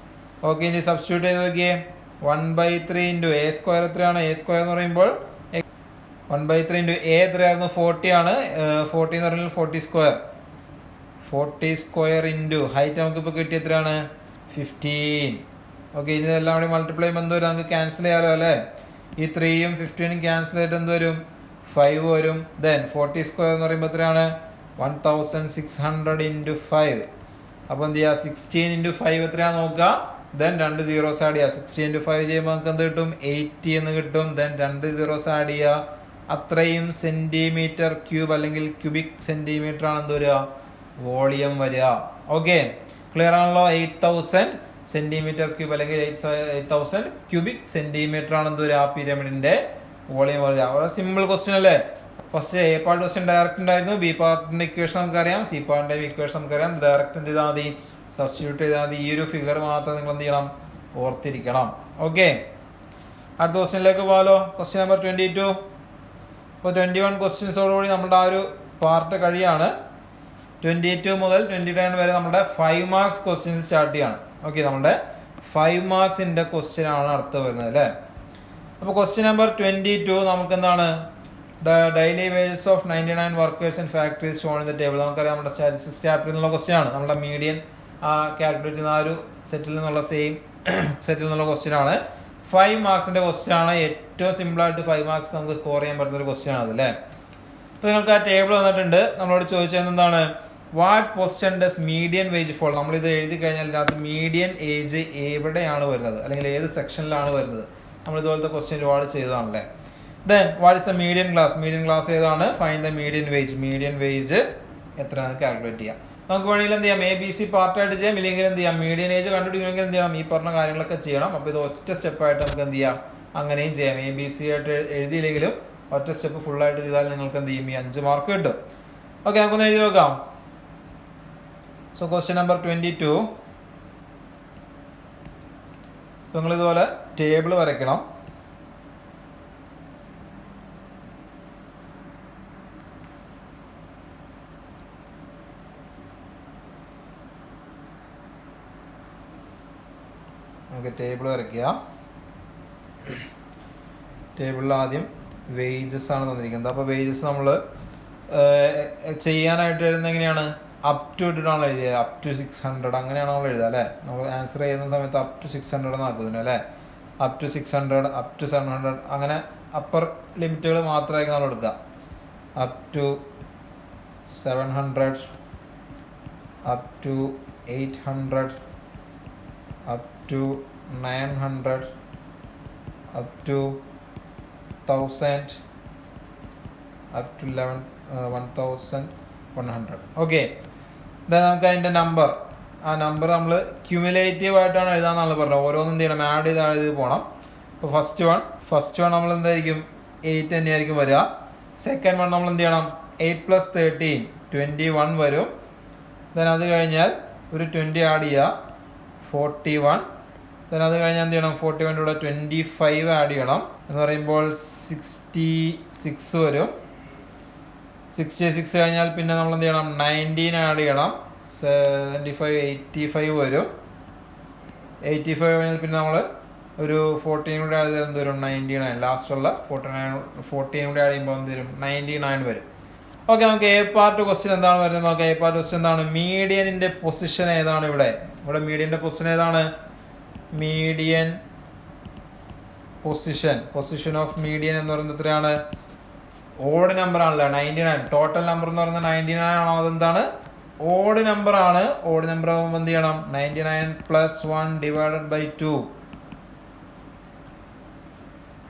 ഓക്കെ, ഇനി സബ്സ്റ്റിറ്റ്യൂട്ട് ചെയ്ത് നോക്കിയേ, 1/3 ഇൻറ്റു a² എത്രയാണ്, a² എന്ന് പറയുമ്പോൾ 1/3 ഇൻറ്റു a എത്രയായിരുന്നു, 40 ആണ്. 40 എന്ന് പറഞ്ഞാൽ 40 സ്ക്വയർ, 40 സ്ക്വയർ ഇൻറ്റു ഹൈറ്റ് നമുക്കിപ്പോൾ കിട്ടിയ എത്രയാണ്, 15. ഓക്കെ, ഇനി ഇതെല്ലാം കൂടി മൾട്ടിപ്ലൈ ചെയ്യുമ്പോൾ എന്ത് വരും, നമുക്ക് ക്യാൻസൽ ചെയ്യാമല്ലോ അല്ലേ. ഈ 3യും 15ഉം ക്യാൻസൽ ആയിട്ട് എന്ത് വരും, 5 വരും. ദെൻ 40 സ്ക്വയർ എന്ന് പറയുമ്പോൾ എത്രയാണ്, 1600 ഇൻറ്റു 5. അപ്പോൾ എന്ത് ചെയ്യുക, 16 ഇൻറ്റു 5 എത്രയാണെന്ന് നോക്കുക. ദെൻ 2 zeros ആഡ് ചെയ്യുക. 60 ഇൻറ്റു 5 ചെയ്യുമ്പോൾ നമുക്ക് എന്ത് കിട്ടും, 80 എന്ന് കിട്ടും. ദെൻ 2 zeros ആഡ് ചെയ്യുക. അത്രയും സെന്റിമീറ്റർ ക്യൂബ് അല്ലെങ്കിൽ ക്യൂബിക് സെന്റിമീറ്റർ ആണ് എന്ത് വരിക, വോളിയം വരിക. ഓക്കെ, ക്ലിയർ ആണല്ലോ. 8000 സെന്റിമീറ്റർ ക്യൂബ് അല്ലെങ്കിൽ 8000 ക്യൂബിക് സെന്റിമീറ്റർ ആണ് എന്ത് വരിക, ആ പിരമിഡിന്റെ വോളിയം വരിക. വളരെ സിമ്പിൾ ക്വസ്റ്റ്യൻ അല്ലേ. First A part question direct ഉണ്ടായിരുന്നു, ബി പാർട്ടിന്റെ ഇക്വേഷൻ നമുക്കറിയാം, സി പാർട്ടിന്റെ ഇക്വേഷൻ നമുക്കറിയാം. ഡയറക്റ്റ് എന്ത് ചെയ്താൽ മതി, സബ്സ്റ്റിറ്റ്യൂട്ട് ചെയ്താൽ മതി. ഈ ഒരു ഫിഗർ മാത്രം നിങ്ങൾ എന്ത് ചെയ്യണം, ഓർത്തിരിക്കണം. ഓക്കെ, അടുത്ത ക്വസ്റ്റ്യനിലേക്ക് പോകാലോ. Question number 22. ഇപ്പോൾ 21 ക്വസ്റ്റ്യൻസോടുകൂടി നമ്മുടെ ആ ഒരു പാർട്ട് കഴിയാണ്. 22 മുതൽ 29 വരെ നമ്മുടെ 5 മാർക്സ് ക്വസ്റ്റ്യൻസ് സ്റ്റാർട്ട് ചെയ്യാണ്. ഓക്കെ, നമ്മുടെ 5 മാർക്സിന്റെ ക്വസ്റ്റ്യൻ ആണ് അടുത്ത് വരുന്നത് അല്ലേ. അപ്പോൾ ക്വസ്റ്റ്യൻ നമ്പർ 22 നമുക്ക് എന്താണ്, daily wages of 99 workers in factories shown in the table. നമുക്കറിയാം നമ്മുടെ സ്റ്റാറ്റിസ്റ്റിക്സ് ചാപ്റ്ററിൽ നിന്നുള്ള ക്വസ്റ്റ്യൻ ആണ്. നമ്മുടെ മീഡിയൻ കാൽക്കുലേറ്റ് ചെയ്യുന്ന ആ ഒരു സെറ്റിൽ നിന്നുള്ള സെയിം സെറ്റിൽ നിന്നുള്ള ക്വസ്റ്റ്യൻ ആണ്. 5 മാർക്സിന്റെ ക്വസ്റ്റ്യൻ ആണ്. ഏറ്റവും സിമ്പിളായിട്ട് 5 മാർക്സ് നമുക്ക് സ്കോർ ചെയ്യാൻ പറ്റുന്ന ഒരു ക്വസ്റ്റ്യൻ ആണ് അതല്ലേ. അപ്പോൾ നിങ്ങൾക്ക് ആ ടേബിൾ വന്നിട്ടുണ്ട്. നമ്മളോട് ചോദിച്ചത് എന്താണ്, what position does median wage fall. നമ്മളിത് എഴുതി കഴിഞ്ഞാൽ ഇതിനകത്ത് മീഡിയൻ ഏജ് എവിടെയാണ് വരുന്നത് അല്ലെങ്കിൽ ഏത് സെക്ഷനിലാണ് വരുന്നത്. നമ്മൾ ഇതുപോലത്തെ ക്വസ്റ്റ്യൻ ഒരുപാട് ചെയ്തതാണല്ലേ. Then what is the median class. Median class ഏതാണ്, find the median wage. Median wage എത്രയാണ് കാൽക്കുലേറ്റ് ചെയ്യാം. നമുക്ക് വേണമെങ്കിൽ എന്ത് ചെയ്യാം, ABC പാർട്ടായിട്ട് ചെയ്യാം, ഇല്ലെങ്കിൽ എന്ത് ചെയ്യാം, മീഡിയൻ ഏജ് കണ്ടുപിടിക്കണമെങ്കിൽ എന്ത് ചെയ്യണം, ഈ പറഞ്ഞ കാര്യങ്ങളൊക്കെ ചെയ്യണം. അപ്പോൾ ഇത് ഒറ്റ സ്റ്റെപ്പായിട്ട് നമുക്ക് എന്ത് ചെയ്യാം, അങ്ങനെയും ചെയ്യാം. ABC ആയിട്ട് എഴുതിയില്ലെങ്കിലും ഒറ്റ സ്റ്റെപ്പ് ഫുള്ളായിട്ട് ചെയ്താൽ നിങ്ങൾക്ക് എന്ത് ചെയ്യും, ഈ 5 മാർക്ക് കിട്ടും. ഓക്കെ, നമുക്കൊന്ന് എഴുതി നോക്കാം. So question number 22. നിങ്ങൾ ഇതുപോലെ ടേബിൾ വരയ്ക്കണം. നമുക്ക് ടേബിൾ വരയ്ക്കുക. ടേബിളിൽ ആദ്യം വേജസ് ആണ് തന്നിരിക്കുന്നത്. അപ്പോൾ വേജസ് നമ്മൾ ചെയ്യാനായിട്ട് എഴുതുന്നത് എങ്ങനെയാണ്, അപ് ടു ഇട്ടിട്ടാണ് എഴുതിയത്. അപ് ടു 600 അങ്ങനെയാണ് നമ്മൾ എഴുതുക അല്ലേ. നമ്മൾ ആൻസർ ചെയ്യുന്ന സമയത്ത് അപ് ടു 600 എന്നാക്കുന്നത് അല്ലേ. അപ് ടു 600, അപ് ടു 700 അങ്ങനെ അപ്പർ ലിമിറ്റുകൾ മാത്രമായിരിക്കും നമ്മൾ എടുക്കുക. Up to 700, up to 800, up to 900, up to 1000, up to 1100. Okay, നമുക്ക് അതിൻ്റെ നമ്പർ, ആ നമ്പർ നമ്മൾ ക്യുമുലേറ്റീവ് ആയിട്ടാണ് എഴുതാന്നാണ് പറഞ്ഞത്. ഓരോന്നും എന്ത് ചെയ്യണം, ആഡ് ചെയ്ത് പോകണം. അപ്പോൾ ഫസ്റ്റ് വൺ നമ്മൾ എന്തായിരിക്കും 8 തന്നെയായിരിക്കും വരിക. സെക്കൻഡ് വൺ നമ്മൾ എന്ത് ചെയ്യണം, 8 + 13 21 വരും. ദെൻ അത് കഴിഞ്ഞാൽ ഒരു 20 ആഡ് ചെയ്യുക, 41. ദെൻ അത് കഴിഞ്ഞാൽ എന്ത് ചെയ്യണം, 41 കൂടെ 25 ആഡ് ചെയ്യണം എന്ന് പറയുമ്പോൾ 66 വരും. 66 കഴിഞ്ഞാൽ പിന്നെ നമ്മൾ എന്ത് ചെയ്യണം, 19 ആഡ് ചെയ്യണം, 75 85 വരും. 85 കഴിഞ്ഞാൽ പിന്നെ നമ്മൾ ഒരു 14 കൂടെ ആഡ് ചെയ്ത് എന്ത് വരും, 99. ലാസ്റ്റുള്ള 14 കൂടെ ആഡ് ചെയ്യുമ്പോൾ എന്ത് വരും, 99 വരും. ഓക്കെ, നമുക്ക് എ പാർട്ട് ക്വസ്റ്റ്യൻ എന്താണ് വരുന്നത് നോക്കാം. എ പാർട്ട് ക്വസ്റ്റ്യൻ എന്താണ്, മീഡിയനിന്റെ പൊസിഷൻ ഏതാണ്? ഇവിടെ മീഡിയന്റെ പൊസിഷൻ ഏതാണ്? മീഡിയൻ പൊസിഷൻ ഓഫ് മീഡിയൻ എന്ന് പറയുന്നത് എത്രയാണ്? ഓഡ് നമ്പർ ആണല്ലോ, 99. ടോട്ടൽ നമ്പർ എന്ന് പറയുന്നത് 99 ആണോ? അതെന്താണ്, ഓഡ് നമ്പർ ആണ്. ഓഡ് നമ്പർ ആകുമ്പോൾ എന്ത് ചെയ്യണം, 99 + 1 divided by 2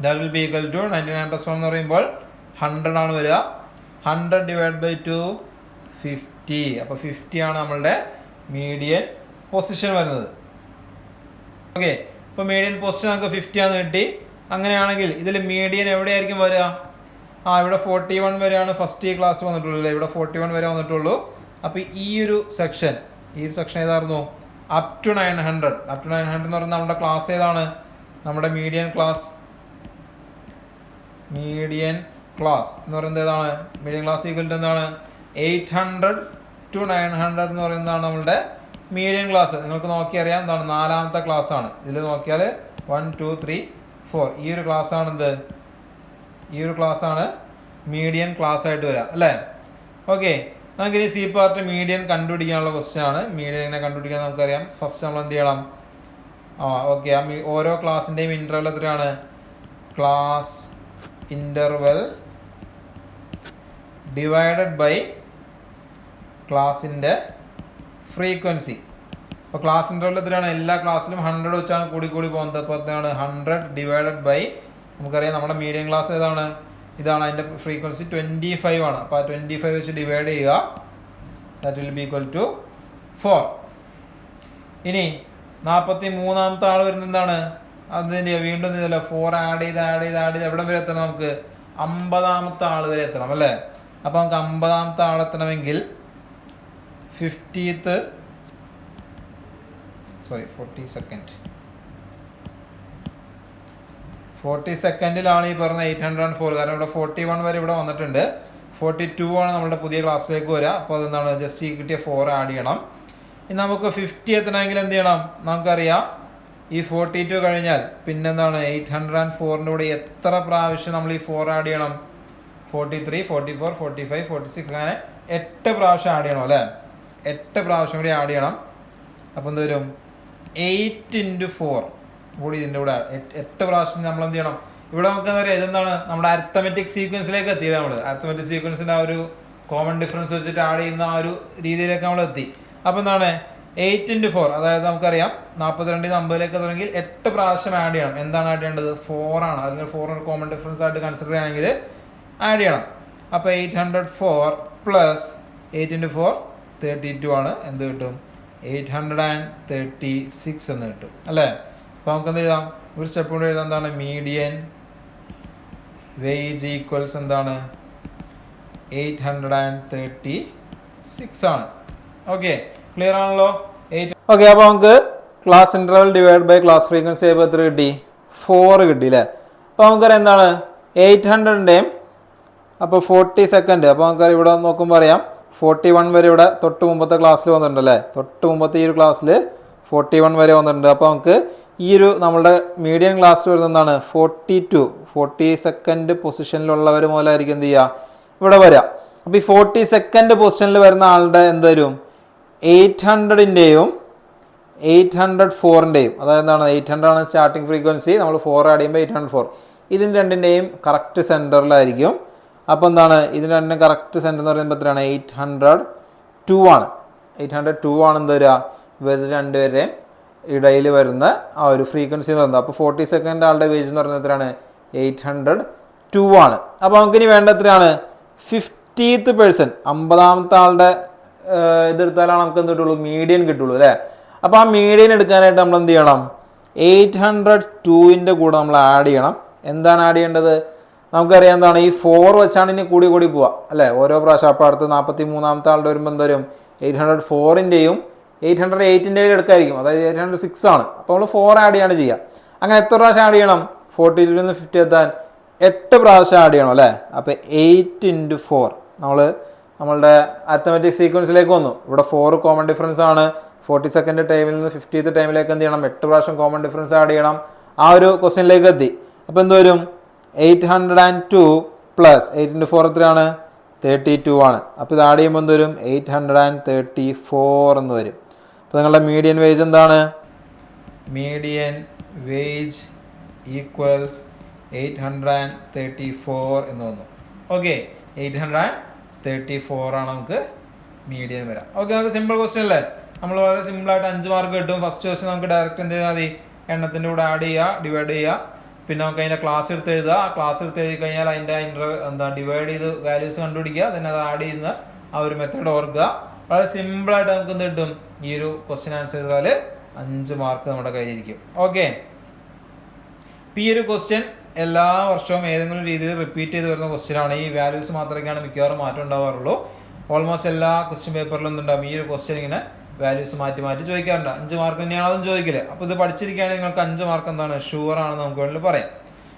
that will be equal to 99 + 1 എന്ന് പറയുമ്പോൾ 100 ആണ് വരിക. 100 ഡിവൈഡ് ബൈ 2 50. അപ്പോൾ 50 ആണ് നമ്മളുടെ മീഡിയൻ പൊസിഷൻ വരുന്നത്. ഓക്കെ, ഇപ്പോൾ മീഡിയൻ പൊസിഷൻ നമുക്ക് 50 ആണ് കിട്ടി. അങ്ങനെയാണെങ്കിൽ ഇതിൽ മീഡിയൻ എവിടെയായിരിക്കും വരിക? ഇവിടെ 41 വരെയാണ് ഫസ്റ്റ് ഈ ക്ലാസ് വന്നിട്ടുള്ളൂ അല്ലേ? ഇവിടെ 41 വരെ വന്നിട്ടുള്ളൂ. അപ്പോൾ ഈ ഒരു സെക്ഷൻ ഏതായിരുന്നു? അപ് ടു 900 എന്ന് പറയുന്നത് നമ്മുടെ ക്ലാസ് ഏതാണ്? നമ്മുടെ മീഡിയൻ ക്ലാസ് എന്ന് പറയുന്നത് ഏതാണ്? മീഡിയൻ ക്ലാസ് ഈക്വൽ ടു എന്താണ്? 800 to 900 എന്ന് പറയുന്നതാണ് നമ്മളുടെ മീഡിയൻ ക്ലാസ്. നിങ്ങൾക്ക് നോക്കിയറിയാം എന്താണ്, 4ാമത്തെ ക്ലാസ് ആണ്. ഇതിൽ നോക്കിയാൽ 1 2 3 4 ഈ ഒരു ക്ലാസ് ആണ് എന്ത്, ഈ ഒരു ക്ലാസ് ആണ് മീഡിയൻ ക്ലാസ് ആയിട്ട് വരിക അല്ലേ? ഓക്കെ, നമുക്കിനി സി പാർട്ട് മീഡിയൻ കണ്ടുപിടിക്കാനുള്ള ക്വസ്റ്റ്യൻ ആണ്. മീഡിയൻ എങ്ങനെ കണ്ടുപിടിക്കാൻ നമുക്കറിയാം. ഫസ്റ്റ് നമ്മൾ എന്ത് ചെയ്യണം, ഓക്കെ, ഓരോ ക്ലാസ്സിൻ്റെയും ഇൻ്റർവൽ എത്രയാണ്? ക്ലാസ് ഇൻ്റർവൽ ഡിവൈഡഡ് ബൈ ക്ലാസിൻ്റെ ഫ്രീക്വൻസി. അപ്പോൾ ക്ലാസ് ഇൻ്റർവൽ എത്രയാണ്? എല്ലാ ക്ലാസ്സിലും 100 വെച്ചാണ് കൂടി പോകുന്നത്. അപ്പോൾ എന്താണ്, 100 ഡിവൈഡഡ് ബൈ, നമുക്കറിയാം നമ്മുടെ മീഡിയം ക്ലാസ് ഏതാണ്? ഇതാണ്. അതിൻ്റെ ഫ്രീക്വൻസി 25 ആണ്. അപ്പോൾ 25 വെച്ച് ഡിവൈഡ് ചെയ്യുക, that will be equal to 4. ഇനി 43ാമത്തെ ആൾ വരുന്നത് എന്താണ്? അതിൻ്റെ വീണ്ടും ഇതല്ല, 4 ആഡ് ചെയ്ത് എവിടെ വരെ എത്തണം? നമുക്ക് 50ാമത്തെ ആൾ വരെ എത്തണം അല്ലേ? അപ്പോൾ നമുക്ക് 50ാമത്തെ ആൾ എത്തണമെങ്കിൽ 40 സെക്കൻഡിലാണ് ഈ പറഞ്ഞ 804. കാരണം ഇവിടെ 41 വരെ ഇവിടെ വന്നിട്ടുണ്ട്. 42 ആണ് നമ്മുടെ പുതിയ ക്ലാസ്സിലേക്ക് വരിക. അപ്പോൾ അതെന്താണ്, ജസ്റ്റ് ഈ കിട്ടിയ 4 ആഡ് ചെയ്യണം. ഇനി നമുക്ക് 50 എത്തണമെങ്കിൽ എന്ത് ചെയ്യണം? നമുക്കറിയാം ഈ 42 കഴിഞ്ഞാൽ പിന്നെന്താണ്, 804ൻ്റെ കൂടെ എത്ര പ്രാവശ്യം നമ്മൾ ഈ 4 ആഡ് ചെയ്യണം? 43 44 45 46 അങ്ങനെ 8 പ്രാവശ്യം ആഡ് ചെയ്യണം അല്ലേ? 8 പ്രാവശ്യം കൂടി ആഡ് ചെയ്യണം. അപ്പോൾ എന്ത് വരും, 8 × 4 കൂടി ഇതിൻ്റെ കൂടെ 8 പ്രാവശ്യം നമ്മൾ എന്ത് ചെയ്യണം? ഇവിടെ നമുക്ക് എന്താ പറയുക, ഇതെന്താണ്, നമ്മുടെ അരിത്തമെറ്റിക് സീക്വൻസിലേക്ക് എത്തിയത്. നമ്മൾ അരിത്തമെറ്റിക് സീക്വൻസിൻ്റെ ആ ഒരു കോമൺ ഡിഫറൻസ് വെച്ചിട്ട് ആഡ് ചെയ്യുന്ന ആ ഒരു രീതിയിലേക്ക് നമ്മൾ എത്തി. അപ്പോൾ എന്താണ്, 8 × 4, അതായത് നമുക്കറിയാം 42 50ലേക്ക് തുടങ്ങി 8 പ്രാവശ്യം ആഡ് ചെയ്യണം. എന്താണ് ആഡ് ചെയ്യേണ്ടത്? 4 ആണ്. അല്ലെങ്കിൽ 4 കോമൺ ഡിഫറൻസ് ആയിട്ട് കൺസിഡർ ചെയ്യുകയാണെങ്കിൽ ആഡ് ചെയ്യണം. അപ്പോൾ 804 + 8 × 4 32 ആണ്. എന്ത് കിട്ടും? 836 എന്ന് കിട്ടും അല്ലേ? അപ്പോൾ നമുക്ക് എന്ത് എഴുതാം? ഒരു സ്റ്റെപ്പ് കൂടെ എഴുതാം. എന്താണ്, മീഡിയൻ വേജ് ഈക്വൽസ് എന്താണ്, 836 ആണ്. ഓക്കെ, ക്ലിയർ ആണല്ലോ? ഓക്കെ, അപ്പോൾ നമുക്ക് class interval divide by class frequency ആയപ്പോൾ എത്ര കിട്ടി? 4 കിട്ടി അല്ലേ? അപ്പോൾ നമുക്കറിയാം എന്താണ്, 800ൻ്റെയും അപ്പോൾ 40 സെക്കൻഡ്. അപ്പോൾ നമുക്കറിയാം ഇവിടെ നോക്കുമ്പോൾ അറിയാം 41 വരെ ഇവിടെ തൊട്ട് മുമ്പത്തെ ക്ലാസ്സിൽ വന്നിട്ടുണ്ട് അല്ലേ? തൊട്ട് മുമ്പത്തെ ഈ ഒരു ക്ലാസ്സിൽ 41 വരെ വന്നിട്ടുണ്ട്. അപ്പോൾ നമുക്ക് ഈ ഒരു നമ്മളുടെ മീഡിയം ക്ലാസ്സിൽ വരുന്ന എന്താണ്, 40 സെക്കൻഡ് പൊസിഷനിലുള്ളവർ മൂലമായിരിക്കും എന്ത് ചെയ്യുക, ഇവിടെ വരിക. അപ്പോൾ ഈ 40 സെക്കൻഡ് പൊസിഷനിൽ വരുന്ന ആളുടെ എന്ത് വരും? 800ൻ്റെയും 804ൻ്റെയും, അതായത് എന്താണ്, 800 ആണ് സ്റ്റാർട്ടിങ് ഫ്രീക്വൻസി. നമ്മൾ 4 ആഡ് ചെയ്യുമ്പോൾ 804. ഇതിന് രണ്ടിൻ്റെയും കറക്റ്റ് സെൻറ്ററിലായിരിക്കും. അപ്പോൾ എന്താണ്, ഇതിന് രണ്ടും കറക്റ്റ് സെൻറ്റർ എന്ന് പറയുമ്പോൾ എത്രയാണ്? 802 ആണ്. 802 ആണ് എന്ത് വരിക, ഇവർ രണ്ടുപേരുടെയും ഇടയിൽ വരുന്ന ആ ഒരു ഫ്രീക്വൻസി എന്ന് പറയുന്നത്. അപ്പോൾ 40 സെക്കൻഡ് ആളുടെ വേജ് എന്ന് പറയുന്നത് എത്രയാണ്? 802 ആണ്. അപ്പോൾ നമുക്കിനി വേണ്ട എത്രയാണ്? 50th പേഴ്സൺ, 50ാമത്തെ ആളുടെ ഇതെടുത്താലാണ് നമുക്ക് എന്ത് കിട്ടുള്ളൂ, മീഡിയൻ കിട്ടുള്ളൂ അല്ലേ. അപ്പോൾ ആ മീഡിയൻ എടുക്കാനായിട്ട് നമ്മൾ എന്ത് ചെയ്യണം, 802ൻ്റെ കൂടെ നമ്മൾ ആഡ് ചെയ്യണം. എന്താണ് ആഡ് ചെയ്യേണ്ടത്, നമുക്കറിയാം എന്താണ്, ഈ 4 വെച്ചാണ് ഇനി കൂടി പോവുക അല്ലേ ഓരോ പ്രാവശ്യം. അപ്പോൾ അടുത്ത് 43ാമത്തെ ആളുടെ വരുമ്പോൾ എന്ത് വരും, 804ൻ്റെയും 808ൻ്റെയും എടുക്കായിരിക്കും, അതായത് 806 ആണ്. അപ്പോൾ നമ്മൾ 4 ആഡ് ചെയ്യാണ് ചെയ്യുക. അങ്ങനെ എത്ര പ്രാവശ്യം ആഡ് ചെയ്യണം, 42 നിന്ന് 50 എത്താൻ 8 പ്രാവശ്യം ആഡ് ചെയ്യണം അല്ലേ. അപ്പോൾ 8 × 4 നമ്മളുടെ അരിത്തമെറ്റിക് സീക്വൻസിലേക്ക് വന്നു. ഇവിടെ 4 കോമൺ ഡിഫറൻസ് ആണ്. 42nd ടൈമിൽ നിന്ന് 50th ടൈമിലേക്ക് എന്ത് ചെയ്യണം, 8 പ്രാവശ്യം കോമൺ ഡിഫറൻസ് ആഡ് ചെയ്യണം. ആ ഒരു ക്വസ്റ്റ്യനിലേക്ക് എത്തി. അപ്പോൾ എന്ത് വരും, 802 പ്ലസ് 8 × 4 എത്രയാണ്, 32 ആണ്. അപ്പോൾ ഇത് ആഡ് ചെയ്യുമ്പോൾ എന്ത് വരും, 834 എന്ന് വരും. അപ്പോൾ നിങ്ങളുടെ മീഡിയൻ വേജ് എന്താണ്, മീഡിയൻ വേജ് ഈക്വൽസ് 834 എന്ന് വന്നു. ഓക്കെ, 834 ആണ് നമുക്ക് മീഡിയൻ വരാം. ഓക്കെ, നമുക്ക് സിമ്പിൾ ക്വസ്റ്റ്യൻ അല്ലേ. നമ്മൾ വളരെ സിമ്പിളായിട്ട് 5 മാർക്ക് കിട്ടും. ഫസ്റ്റ് ക്വസ്റ്റ്യൻ നമുക്ക് ഡയറക്റ്റ് എന്ത് ചെയ്താൽ മതി, എണ്ണത്തിൻ്റെ കൂടെ ആഡ് ചെയ്യുക, ഡിവൈഡ് ചെയ്യുക. പിന്നെ നമുക്ക് അതിൻ്റെ ക്ലാസ് എടുത്ത് എഴുതുക. ആ ക്ലാസ് എടുത്ത് എഴുതി കഴിഞ്ഞാൽ അതിൻ്റെ ഡിവൈഡ് ചെയ്ത് വാല്യൂസ് കണ്ടുപിടിക്കുക, then അത് ആഡ് ചെയ്യുന്ന ആ ഒരു മെത്തേഡ് ഓർക്കുക. വളരെ സിമ്പിളായിട്ട് നമുക്ക് എന്ത് കിട്ടും, ഈ ഒരു ക്വസ്റ്റ്യൻ ആൻസർ ചെയ്താൽ 5 മാർക്ക് നമ്മുടെ കയ്യിലിരിക്കും. ഓക്കെ, ഇപ്പം ഈ ഒരു ക്വസ്റ്റ്യൻ എല്ലാ വർഷവും ഏതെങ്കിലും രീതിയിൽ റിപ്പീറ്റ് ചെയ്ത് വരുന്ന ക്വസ്റ്റ്യൻ ആണ്. ഈ വാല്യൂസ് മാത്രമൊക്കെയാണ് മിക്കവാറും മാറ്റം ഉണ്ടാവാറുള്ളൂ. ഓൾമോസ്റ്റ് എല്ലാ ക്വസ്റ്റ്യൻ പേപ്പറിലും എന്തുണ്ടാവും, ഈ ഒരു ക്വസ്റ്റ്യൻ ഇങ്ങനെ വാല്യൂസ് മാറ്റി ചോദിക്കാറുണ്ട്. 5 മാർക്ക് തന്നെയാണ് അതും ചോദിക്കില്ല. അപ്പോൾ ഇത് പഠിച്ചിരിക്കുകയാണെങ്കിൽ നിങ്ങൾക്ക് 5 മാർക്ക് എന്താണ് ഷുവർ ആണെന്ന് നമുക്ക് വേണമെങ്കിൽ പറയാം.